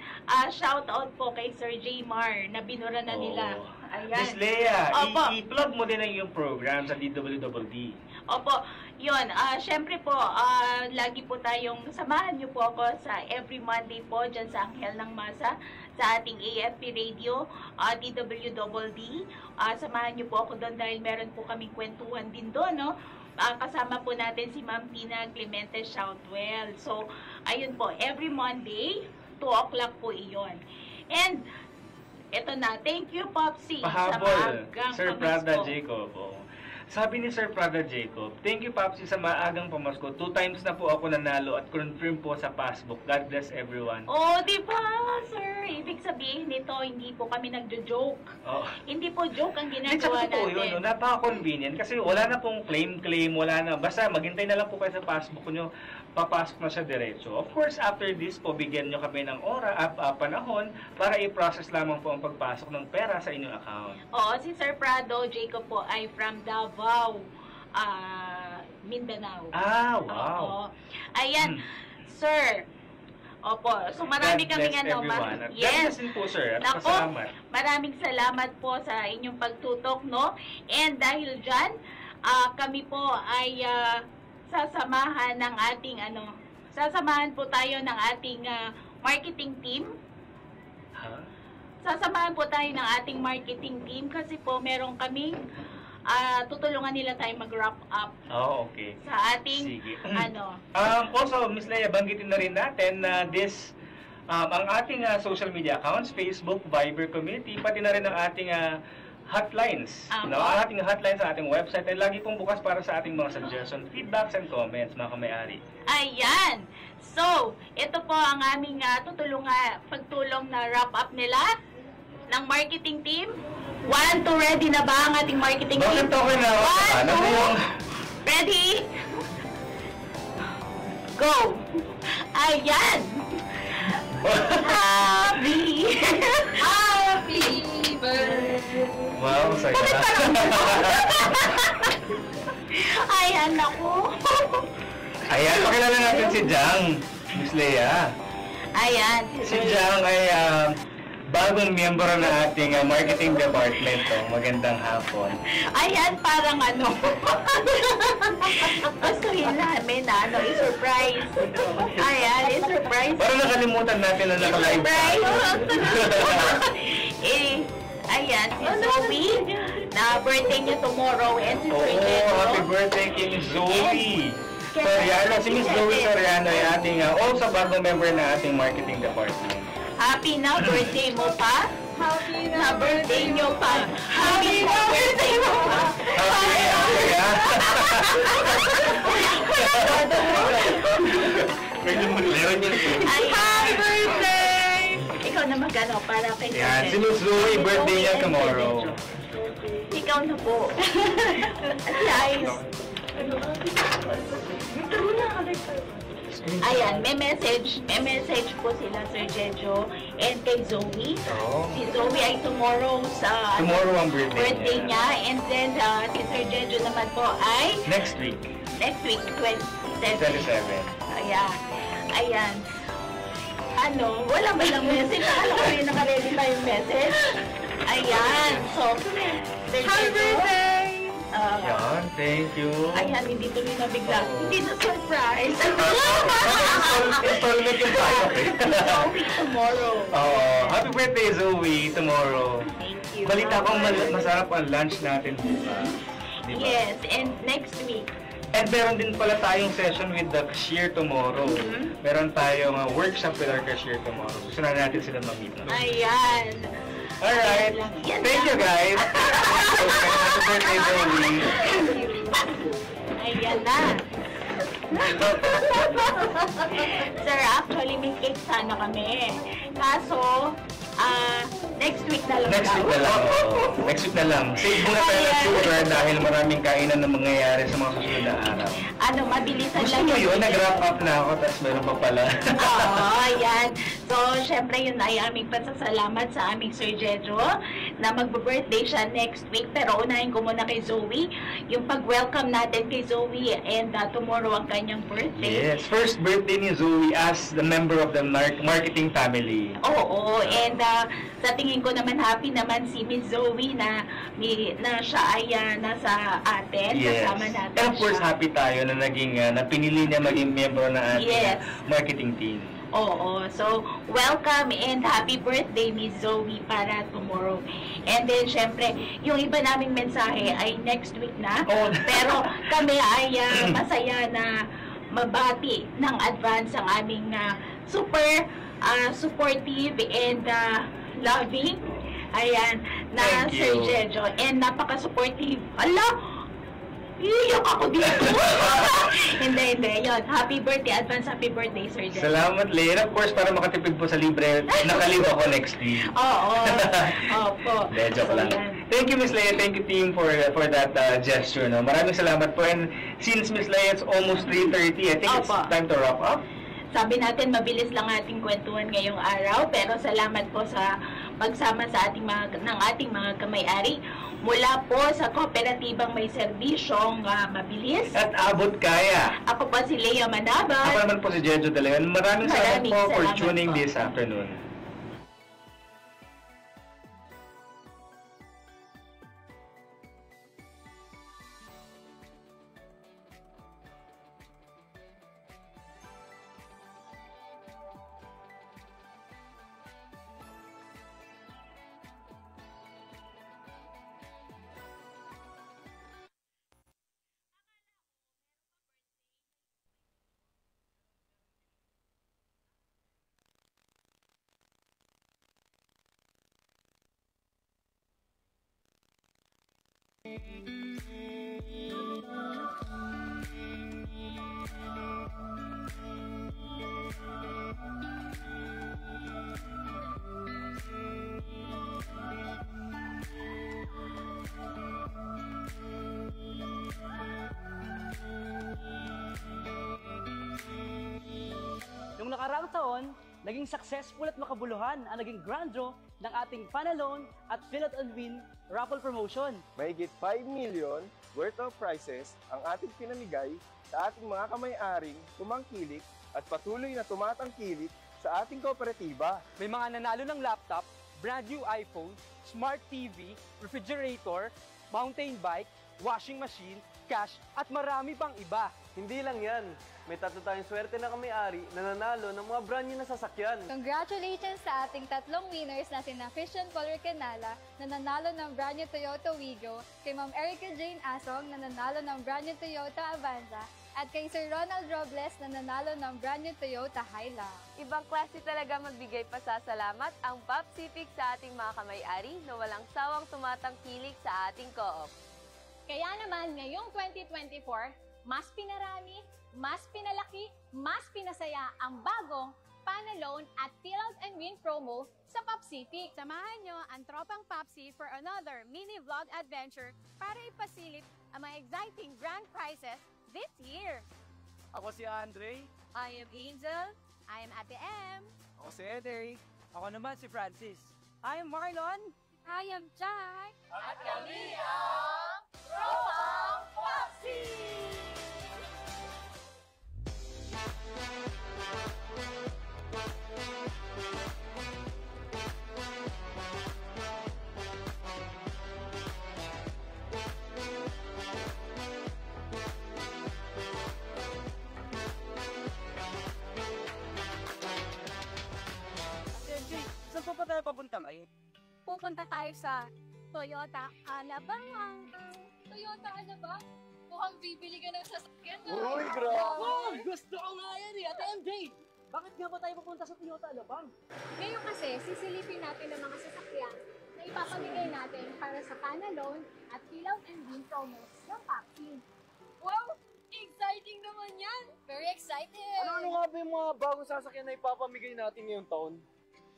Speaker 11: Shout out po kay Sir J. Mar na binura na nila. Ayan. Miss Leia, i-plug mo din ang iyong program sa DWWD. Opo. Yun. Syempre po, lagi po tayong samahan niyo po ako sa every Monday po dyan sa Anghel ng Masa sa ating AFP Radio, DWWD. Samahan niyo po ako doon dahil meron po kaming kwentuhan din doon, no? Kasama po natin si Ma'am Tina Clemente Shoutwell. So, ayun po, every Monday, 2 o'clock po iyon. And, eto na, thank you, Popsi, sa maagang Sir Prada Jacob. Sabi ni Sir Prada Jacob, thank you, Popsi, sa maagang pamasko. 2 times na po ako nanalo at confirm po sa passbook. God bless everyone. Oh, di ba, sir? Ibig sabihin nito, hindi po kami nagjo-joke. Hindi po joke ang ginagawa natin. Yun, no? Napaka-convenient kasi wala na pong claim, wala na. Basta maghintay na lang po kayo sa passbook nyo, papasok na siya diretso. Of course, after this po, bigyan nyo kami ng panahon para i-process lamang po ang pagpasok ng pera sa inyong account. Oo, si Sir Prado Jacob po ay from Davao, Mindanao. Wow. Oo. Ayan, sir. Opo. So, marami kaming yes. God po, sir. At pasalamat. Maraming salamat po sa inyong pagtutok, no? And dahil dyan, kami po ay sasamahan ng ating
Speaker 10: sasamahan po tayo ng ating marketing team. Sasamahan po tayo ng ating marketing team kasi po meron kaming tutulungan nila tayo mag-wrap up
Speaker 11: Okay.
Speaker 10: sa ating
Speaker 11: Sige.
Speaker 10: ano.
Speaker 11: Also, Miss Leia, banggitin na rin natin na ang ating social media accounts, Facebook, Viber community, pati na rin ang ating hotlines. Ang ating hotlines sa ating website ay lagi pong bukas para sa ating mga suggestion, feedbacks, and comments, mga kamay-ari.
Speaker 10: Ayan. So, ito po ang aming pagtulong na wrap up nila ng marketing team. 1, 2, ready na ba ang ating marketing team?
Speaker 11: Bakit okay na?
Speaker 10: 1, 2, ready? Go! Ayan! Happy! Happy birthday!
Speaker 11: Wow, saya na.
Speaker 10: Ayan, naku!
Speaker 11: Ayan, pakilala natin si Jang, Miss Leia.
Speaker 10: Ayan.
Speaker 11: Si Jang ay bagong miyembro ng ating marketing department. Magandang hapon.
Speaker 10: Ayan, parang ano. Gusto yun namin i-surprise. Ayan, i-surprise.
Speaker 11: Parang nakalimutan natin na naka-live
Speaker 10: Surprise! Ayan, si Zoe, na birthday niya tomorrow, and si Sir Jejo.
Speaker 11: Happy birthday kay Miss Zoe Soriano. Si Miss Zoe Soriano ay ating also bagong member ng ating marketing department.
Speaker 10: Happy na birthday mo pa? Happy na birthday nyo pa? Happy na birthday mo pa?
Speaker 11: Happy
Speaker 10: Happy birthday! Ikaw na magano para kay
Speaker 11: Yan, si Miss Zoe, birthday niya tomorrow.
Speaker 10: Ikaw na po. Guys. Ayan, may message po sila, Sir Jejo, and kay Zoe. Si Zoe ay tomorrow
Speaker 11: ang
Speaker 10: birthday niya. And then, si Sir Jejo naman po ay
Speaker 11: next week,
Speaker 10: 27. Ayan. Wala ba lang message? Alam ko rin nakaredy pa yung message. Ayan. So, happy birthday!
Speaker 11: Yan, thank you.
Speaker 10: Ayan, hindi tuloy na bigla. Hindi na surprise.
Speaker 11: Installment yung tayo.
Speaker 10: Zoe tomorrow.
Speaker 11: Happy birthday, Zoe, tomorrow.
Speaker 10: Thank you.
Speaker 11: Balita kong masarap ang lunch natin bukas. Diba?
Speaker 10: Yes, and next week.
Speaker 11: And meron din pala tayong session with the cashier tomorrow. Meron tayong workshop with our cashier tomorrow. Gusto na natin sila mag-meet.
Speaker 10: Ayan.
Speaker 11: Alright. Thank you, guys. Happy birthday, Zoe.
Speaker 10: Ayan na. Sir, actually, may cake sana kami. Kaso, next week na lang.
Speaker 11: Next week na lang. Save muna tayo ng sugar dahil maraming kainan na mangyayari sa mga susunod na araw.
Speaker 10: Mabilisan
Speaker 11: Gusto
Speaker 10: lang.
Speaker 11: mo yun? Nag-wrap up na ako, tapos meron pa pala.
Speaker 10: Ayan. So, syempre yun ay aming pasasalamat sa aming Sir Jejo na magbe-birthday siya next week. Pero unahin ko muna kay Zoe, yung pag-welcome natin kay Zoe and tomorrow ang kanyang birthday.
Speaker 11: Yes, first birthday ni Zoe as the member of the marketing family.
Speaker 10: Oo, and sa tingin ko naman happy naman si Miss Zoe na siya ay nasa atin, kasama natin.
Speaker 11: And of course, happy tayo na napinili niya maging member na ating marketing team.
Speaker 10: Oo. So, welcome and happy birthday, Miss Zoe, para tomorrow. And then, syempre, yung iba naming mensahe ay next week na. Pero kami ay masaya na mabati ng advance ang aming super supportive and loving. Ayan, na Sir Jejo. And napaka-supportive. Iiyak ako dito. Hindi. Yun. Happy birthday. Advance happy birthday, Sir Jejo.
Speaker 11: Salamat, Leia. Of course, para makatipid po sa libre, nakaliw ako next week.
Speaker 10: Oo. Opo.
Speaker 11: Joke lang. Thank you, Miss Leia. Thank you, team, for that gesture. No? Maraming salamat po. And since Miss Leia, it's almost 3:30, I think it's time to wrap up.
Speaker 10: Sabi natin, mabilis lang ating kwentuhan ngayong araw. Pero salamat po sa pagsama sa ating mga kamay-ari. Mula po sa kooperatibang may serbisyong mabilis.
Speaker 11: At abot kaya.
Speaker 10: Ako po si Leia Manabang.
Speaker 11: Ako naman po si Jejo De Leon. Maraming salamat po for tuning this afternoon.
Speaker 3: Noong nakaraang taon, naging successful at makabuluhan ang naging grand draw ng ating Panalone at Fill Out and Win raffle promotion.
Speaker 2: Mahigit 5 million worth of prizes ang ating pinamigay sa ating mga kamay-aring tumangkilik at patuloy na tumatangkilik sa ating kooperatiba.
Speaker 3: May mga nanalo ng laptop, brand new iPhone, smart TV, refrigerator, mountain bike, washing machine, cash, at marami pang iba.
Speaker 4: Hindi lang yan. May tatlo tayong swerte na kami-ari na nanalo ng mga brand new na sasakyan.
Speaker 5: Congratulations sa ating tatlong winners na sina Christian Paul Recanala na nanalo ng brand new Toyota Wigo, kay Ma'am Erica Jane Asong na nanalo ng brand new Toyota Avanza, at kay Sir Ronald Robles na nanalo ng brand new Toyota Hilux.
Speaker 6: Ibang klase talaga magbigay pasasalamat ang PopCific sa ating mga kamay-ari na walang sawang tumatangkilik sa ating co-op.
Speaker 8: Kaya naman, ngayong 2024, mas pinarami, mas pinalaki, mas pinasaya ang bagong Panalone at Fill Out and Win promo sa PopCific.
Speaker 12: Samahan nyo ang tropang Popsi for another mini vlog adventure para ipasilip ang mga exciting grand prizes this year.
Speaker 4: Ako si Andre.
Speaker 12: I am Angel. I am Ate M.
Speaker 4: Ako si Ederic.
Speaker 3: Ako naman si Francis. I am Marlon.
Speaker 12: I am Jack.
Speaker 6: At kami ang Tropang Popsi!
Speaker 3: Saan pa tayo papunta ngayon?
Speaker 12: Pupunta tayo sa Toyota Alabang.
Speaker 5: Toyota, ano ba? Mukhang bibili ka ng sasakyan.
Speaker 2: Uy, grabe!
Speaker 1: Oh, gusto ko nga yan eh, Ate MJ! Bakit nga ba tayo pupunta sa Toyota Alabang?
Speaker 7: Ngayon kasi, sisilipin natin ang mga sasakyan na ipapamigay natin para sa Panalone at Fill Out and Win promos ng PopCi.
Speaker 5: Wow! Exciting naman yan! Very excited!
Speaker 4: Ano nga ba yung mga bagong sasakyan na ipapamigay natin ngayong taon?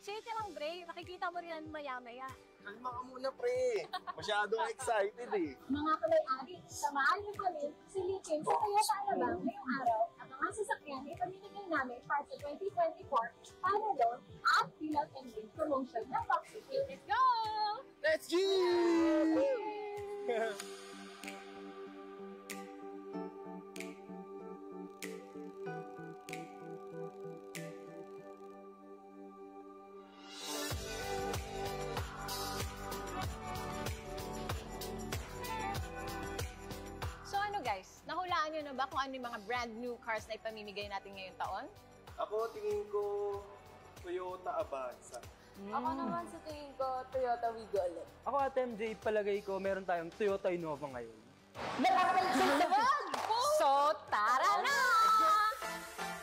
Speaker 12: Shake lang, Dre. Makikita mo rin yan maya-maya.
Speaker 2: Kalma ka muna, pre. Masyadong excited eh.
Speaker 7: Mga kamay-ari, samahan niyo kami silipin sa Toyota Alabang ngayong araw at ang mga sasakyan na ipamimigay namin para sa 2024 Panalone at Fill Out and Win promotion ng PopCi.
Speaker 12: Let's go!
Speaker 2: Let's go!
Speaker 8: So ano guys, nahulaan nyo na ba kung ano yung mga brand new cars na ipamimigay natin ngayong taon?
Speaker 2: Ako, tingin ko Toyota Avanza.
Speaker 6: Ako naman sa tingin ko, Toyota Wigo ulit.
Speaker 3: Ako at MJ, palagay ko meron tayong Toyota Innova ngayon.
Speaker 8: So, tara na!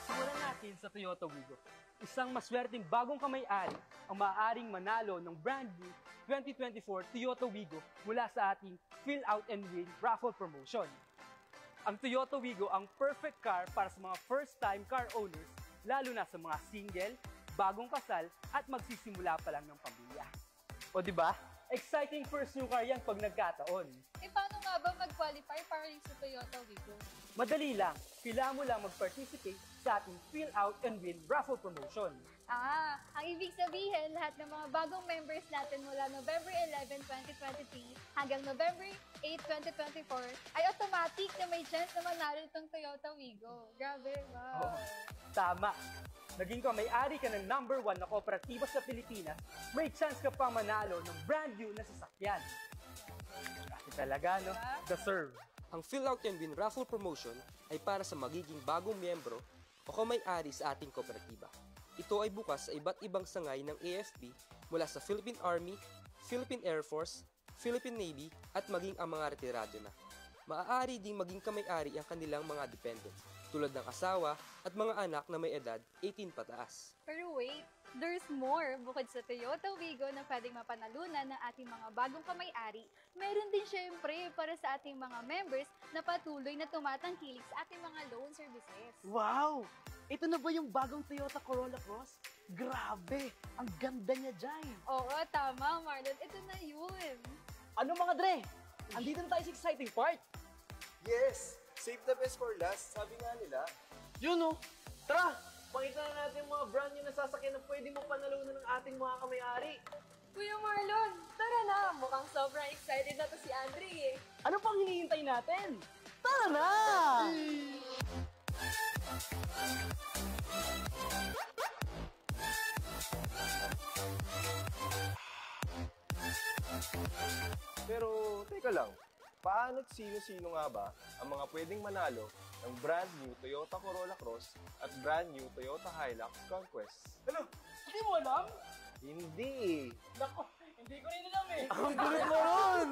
Speaker 3: Simulan natin sa Toyota Wigo. Isang maswerteng bagong kamay-ari ang maaaring manalo ng brand new 2024 Toyota Wigo mula sa ating Fill Out and Win raffle promotion. Ang Toyota Wigo ang perfect car para sa mga first-time car owners, lalo na sa mga single, bagong kasal at magsisimula pa lang ng pamilya. O di ba? Exciting first new car yan pag nagkataon.
Speaker 5: Eh, paano nga ba mag-qualify para rin sa Toyota Wigo?
Speaker 3: Madali lang, kailangan mo lang mag-participate sa ating Fill Out and Win raffle promotion.
Speaker 5: Ah, ang ibig sabihin, lahat ng mga bagong members natin mula November 11, 2023 hanggang November 8, 2024 ay automatic na may chance na manalo itong Toyota Wigo. Grabe, wow.
Speaker 3: Tama. Naging may-ari ka ng number 1 na kooperatiba sa Pilipinas, may chance ka pang manalo ng brand new na sasakyan. Kasi talaga, no? Deserve.
Speaker 9: Ang Fill Out and Win raffle promotion ay para sa magiging bagong miyembro o kamay-ari sa ating kooperatiba. Ito ay bukas sa iba't ibang sangay ng AFP mula sa Philippine Army, Philippine Air Force, Philippine Navy at maging ang mga retirado na. Maaari ding maging kamay-ari ang kanilang mga dependents tulad ng asawa at mga anak na may edad 18 pataas.
Speaker 5: Pero wait, There's more. Bukod sa Toyota Wigo na pwedeng mapanalunan ng ating mga bagong kamay-ari, meron din syempre para sa ating mga members na patuloy na tumatangkilik sa ating mga loan services.
Speaker 1: Wow! Ito na ba yung bagong Toyota Corolla Cross? Grabe! Ang ganda niya dyan!
Speaker 5: Oo, tama, Marlon. Ito na yun.
Speaker 1: Ano mga Dre? Andito na tayo sa exciting part!
Speaker 2: Yes! Save the best for last, sabi nga nila.
Speaker 4: Yun oh! Tara! Pakita na natin yung mga brand new na sasakyan na pwede mo panalunan ng ating mga kamay-ari.
Speaker 6: Kuya Marlon, tara na! Mukhang sobrang excited na to si Andre eh.
Speaker 1: Ano pang hinihintay natin? Tara na!
Speaker 2: Pero, teka lang. Paano't sino-sino nga ba ang mga pwedeng manalo ng brand new Toyota Corolla Cross at brand new Toyota Hilux Conquest?
Speaker 1: Ano? Hindi mo alam?
Speaker 2: Hindi eh.
Speaker 1: Nako, hindi ko rin alam eh.
Speaker 4: Ang gulit mo ron!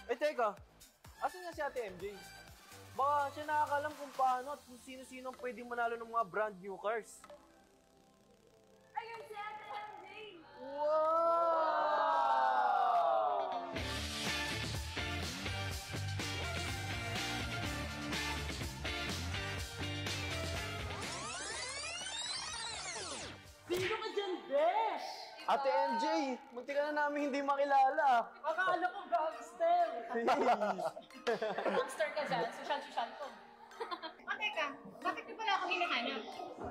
Speaker 4: Eh teka, asan nga si Ate MJ? Baka siya nakakalam kung paano at kung sino-sino ang pwedeng manalo ng mga brand new cars.
Speaker 6: Ayun si Ate MJ!
Speaker 4: Wow!
Speaker 1: Sino ka dyan, Besh?
Speaker 4: Ate MJ, munti ka na namin hindi makilala.
Speaker 1: Akala ko gangster.
Speaker 6: Gangster ka dyan, social ko. O teka, bakit niyo pala ako hinahanap?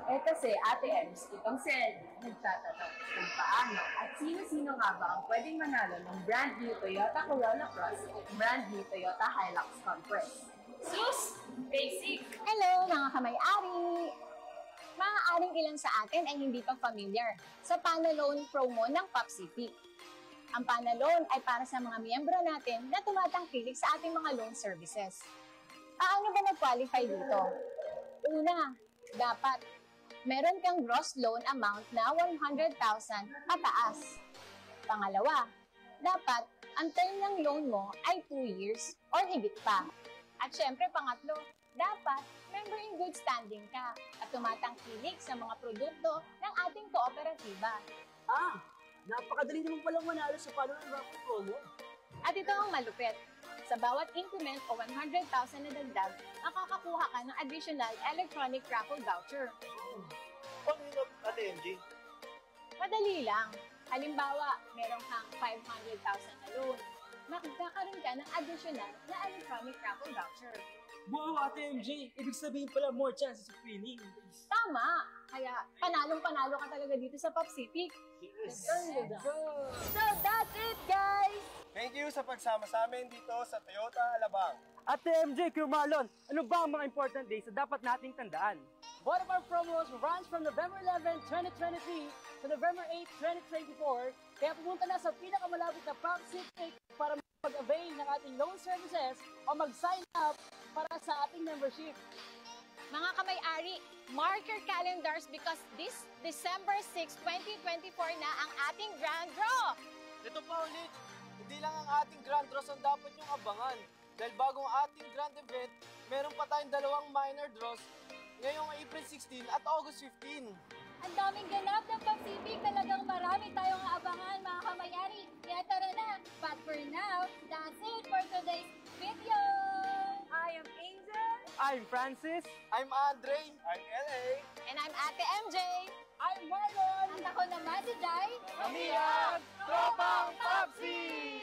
Speaker 8: Eh kasi Ate Ems, itong Sel, nagtatanong kung paano at sino-sino nga ba ang pwedeng manalo ng brand new Toyota Corolla Cross at brand new Toyota Hilux Conquest.
Speaker 6: Sus! Basic!
Speaker 8: Hello mga kamay-ari! Maaaring ilan sa atin ay hindi pa familiar sa Panaloan promo ng PopCP. Ang Panaloan ay para sa mga miyembro natin na tumatangkilik sa ating mga loan services. Paano ba mag-qualify dito? Una, dapat meron kang gross loan amount na 100,000 pataas. Pangalawa, dapat ang term ng loan mo ay 2 years or higit pa. At syempre, pangatlo, dapat member in good standing ka at tumatangkilik sa mga produkto ng ating kooperatiba.
Speaker 1: Ah, napakadali naman palang manalo sa Panaloan Raffle Promo.
Speaker 8: At ito ang malupit. Sa bawat increment o 100,000 na dagdag, nakakakuha ka ng additional electronic raffle voucher.
Speaker 4: Paano yun, Ate MJ?
Speaker 8: Madali lang. Halimbawa, meron kang 500,000 na loan. Magkakaroon ka ng additional na electronic raffle voucher.
Speaker 1: Wow, Ate MJ! Ibig sabihin pala more chances of winning.
Speaker 8: Tama! Kaya panalong-panalo ka talaga dito sa PopCP.
Speaker 1: Yes.
Speaker 8: Let's go! So that's it, guys!
Speaker 2: Thank you sa pagsama sa amin dito sa Toyota Alabang.
Speaker 3: Ate MJ, Kuya Marlon, ano ba ang mga important days na dapat nating tandaan?
Speaker 1: One of our promos runs from November 11, 2023 to November 8, 2024. Kaya pumunta na sa pinakamalapit na PopCP para mag-avail ng ating loan services o mag-sign up para sa ating membership.
Speaker 12: Mga kamay-ari, mark your calendars because this December 6, 2024 na ang ating grand draw.
Speaker 4: Ito pa ulit, hindi lang ang ating grand draws ang dapat yung abangan. Dahil bagong ating grand event, meron pa tayong dalawang minor draws ngayong April 16 at August 15.
Speaker 5: Ang daming ganap ng Pacific. Talagang marami tayong aabangan, mga kamayari. Kaya tara na. But for now, that's it for today's video.
Speaker 12: I am Angel.
Speaker 3: I'm Francis.
Speaker 4: I'm Andre.
Speaker 2: I'm LA.
Speaker 8: And I'm Ate MJ.
Speaker 1: I'm Marlon!
Speaker 5: At ako naman si Jai.
Speaker 4: Kami ang Tropang Popsi!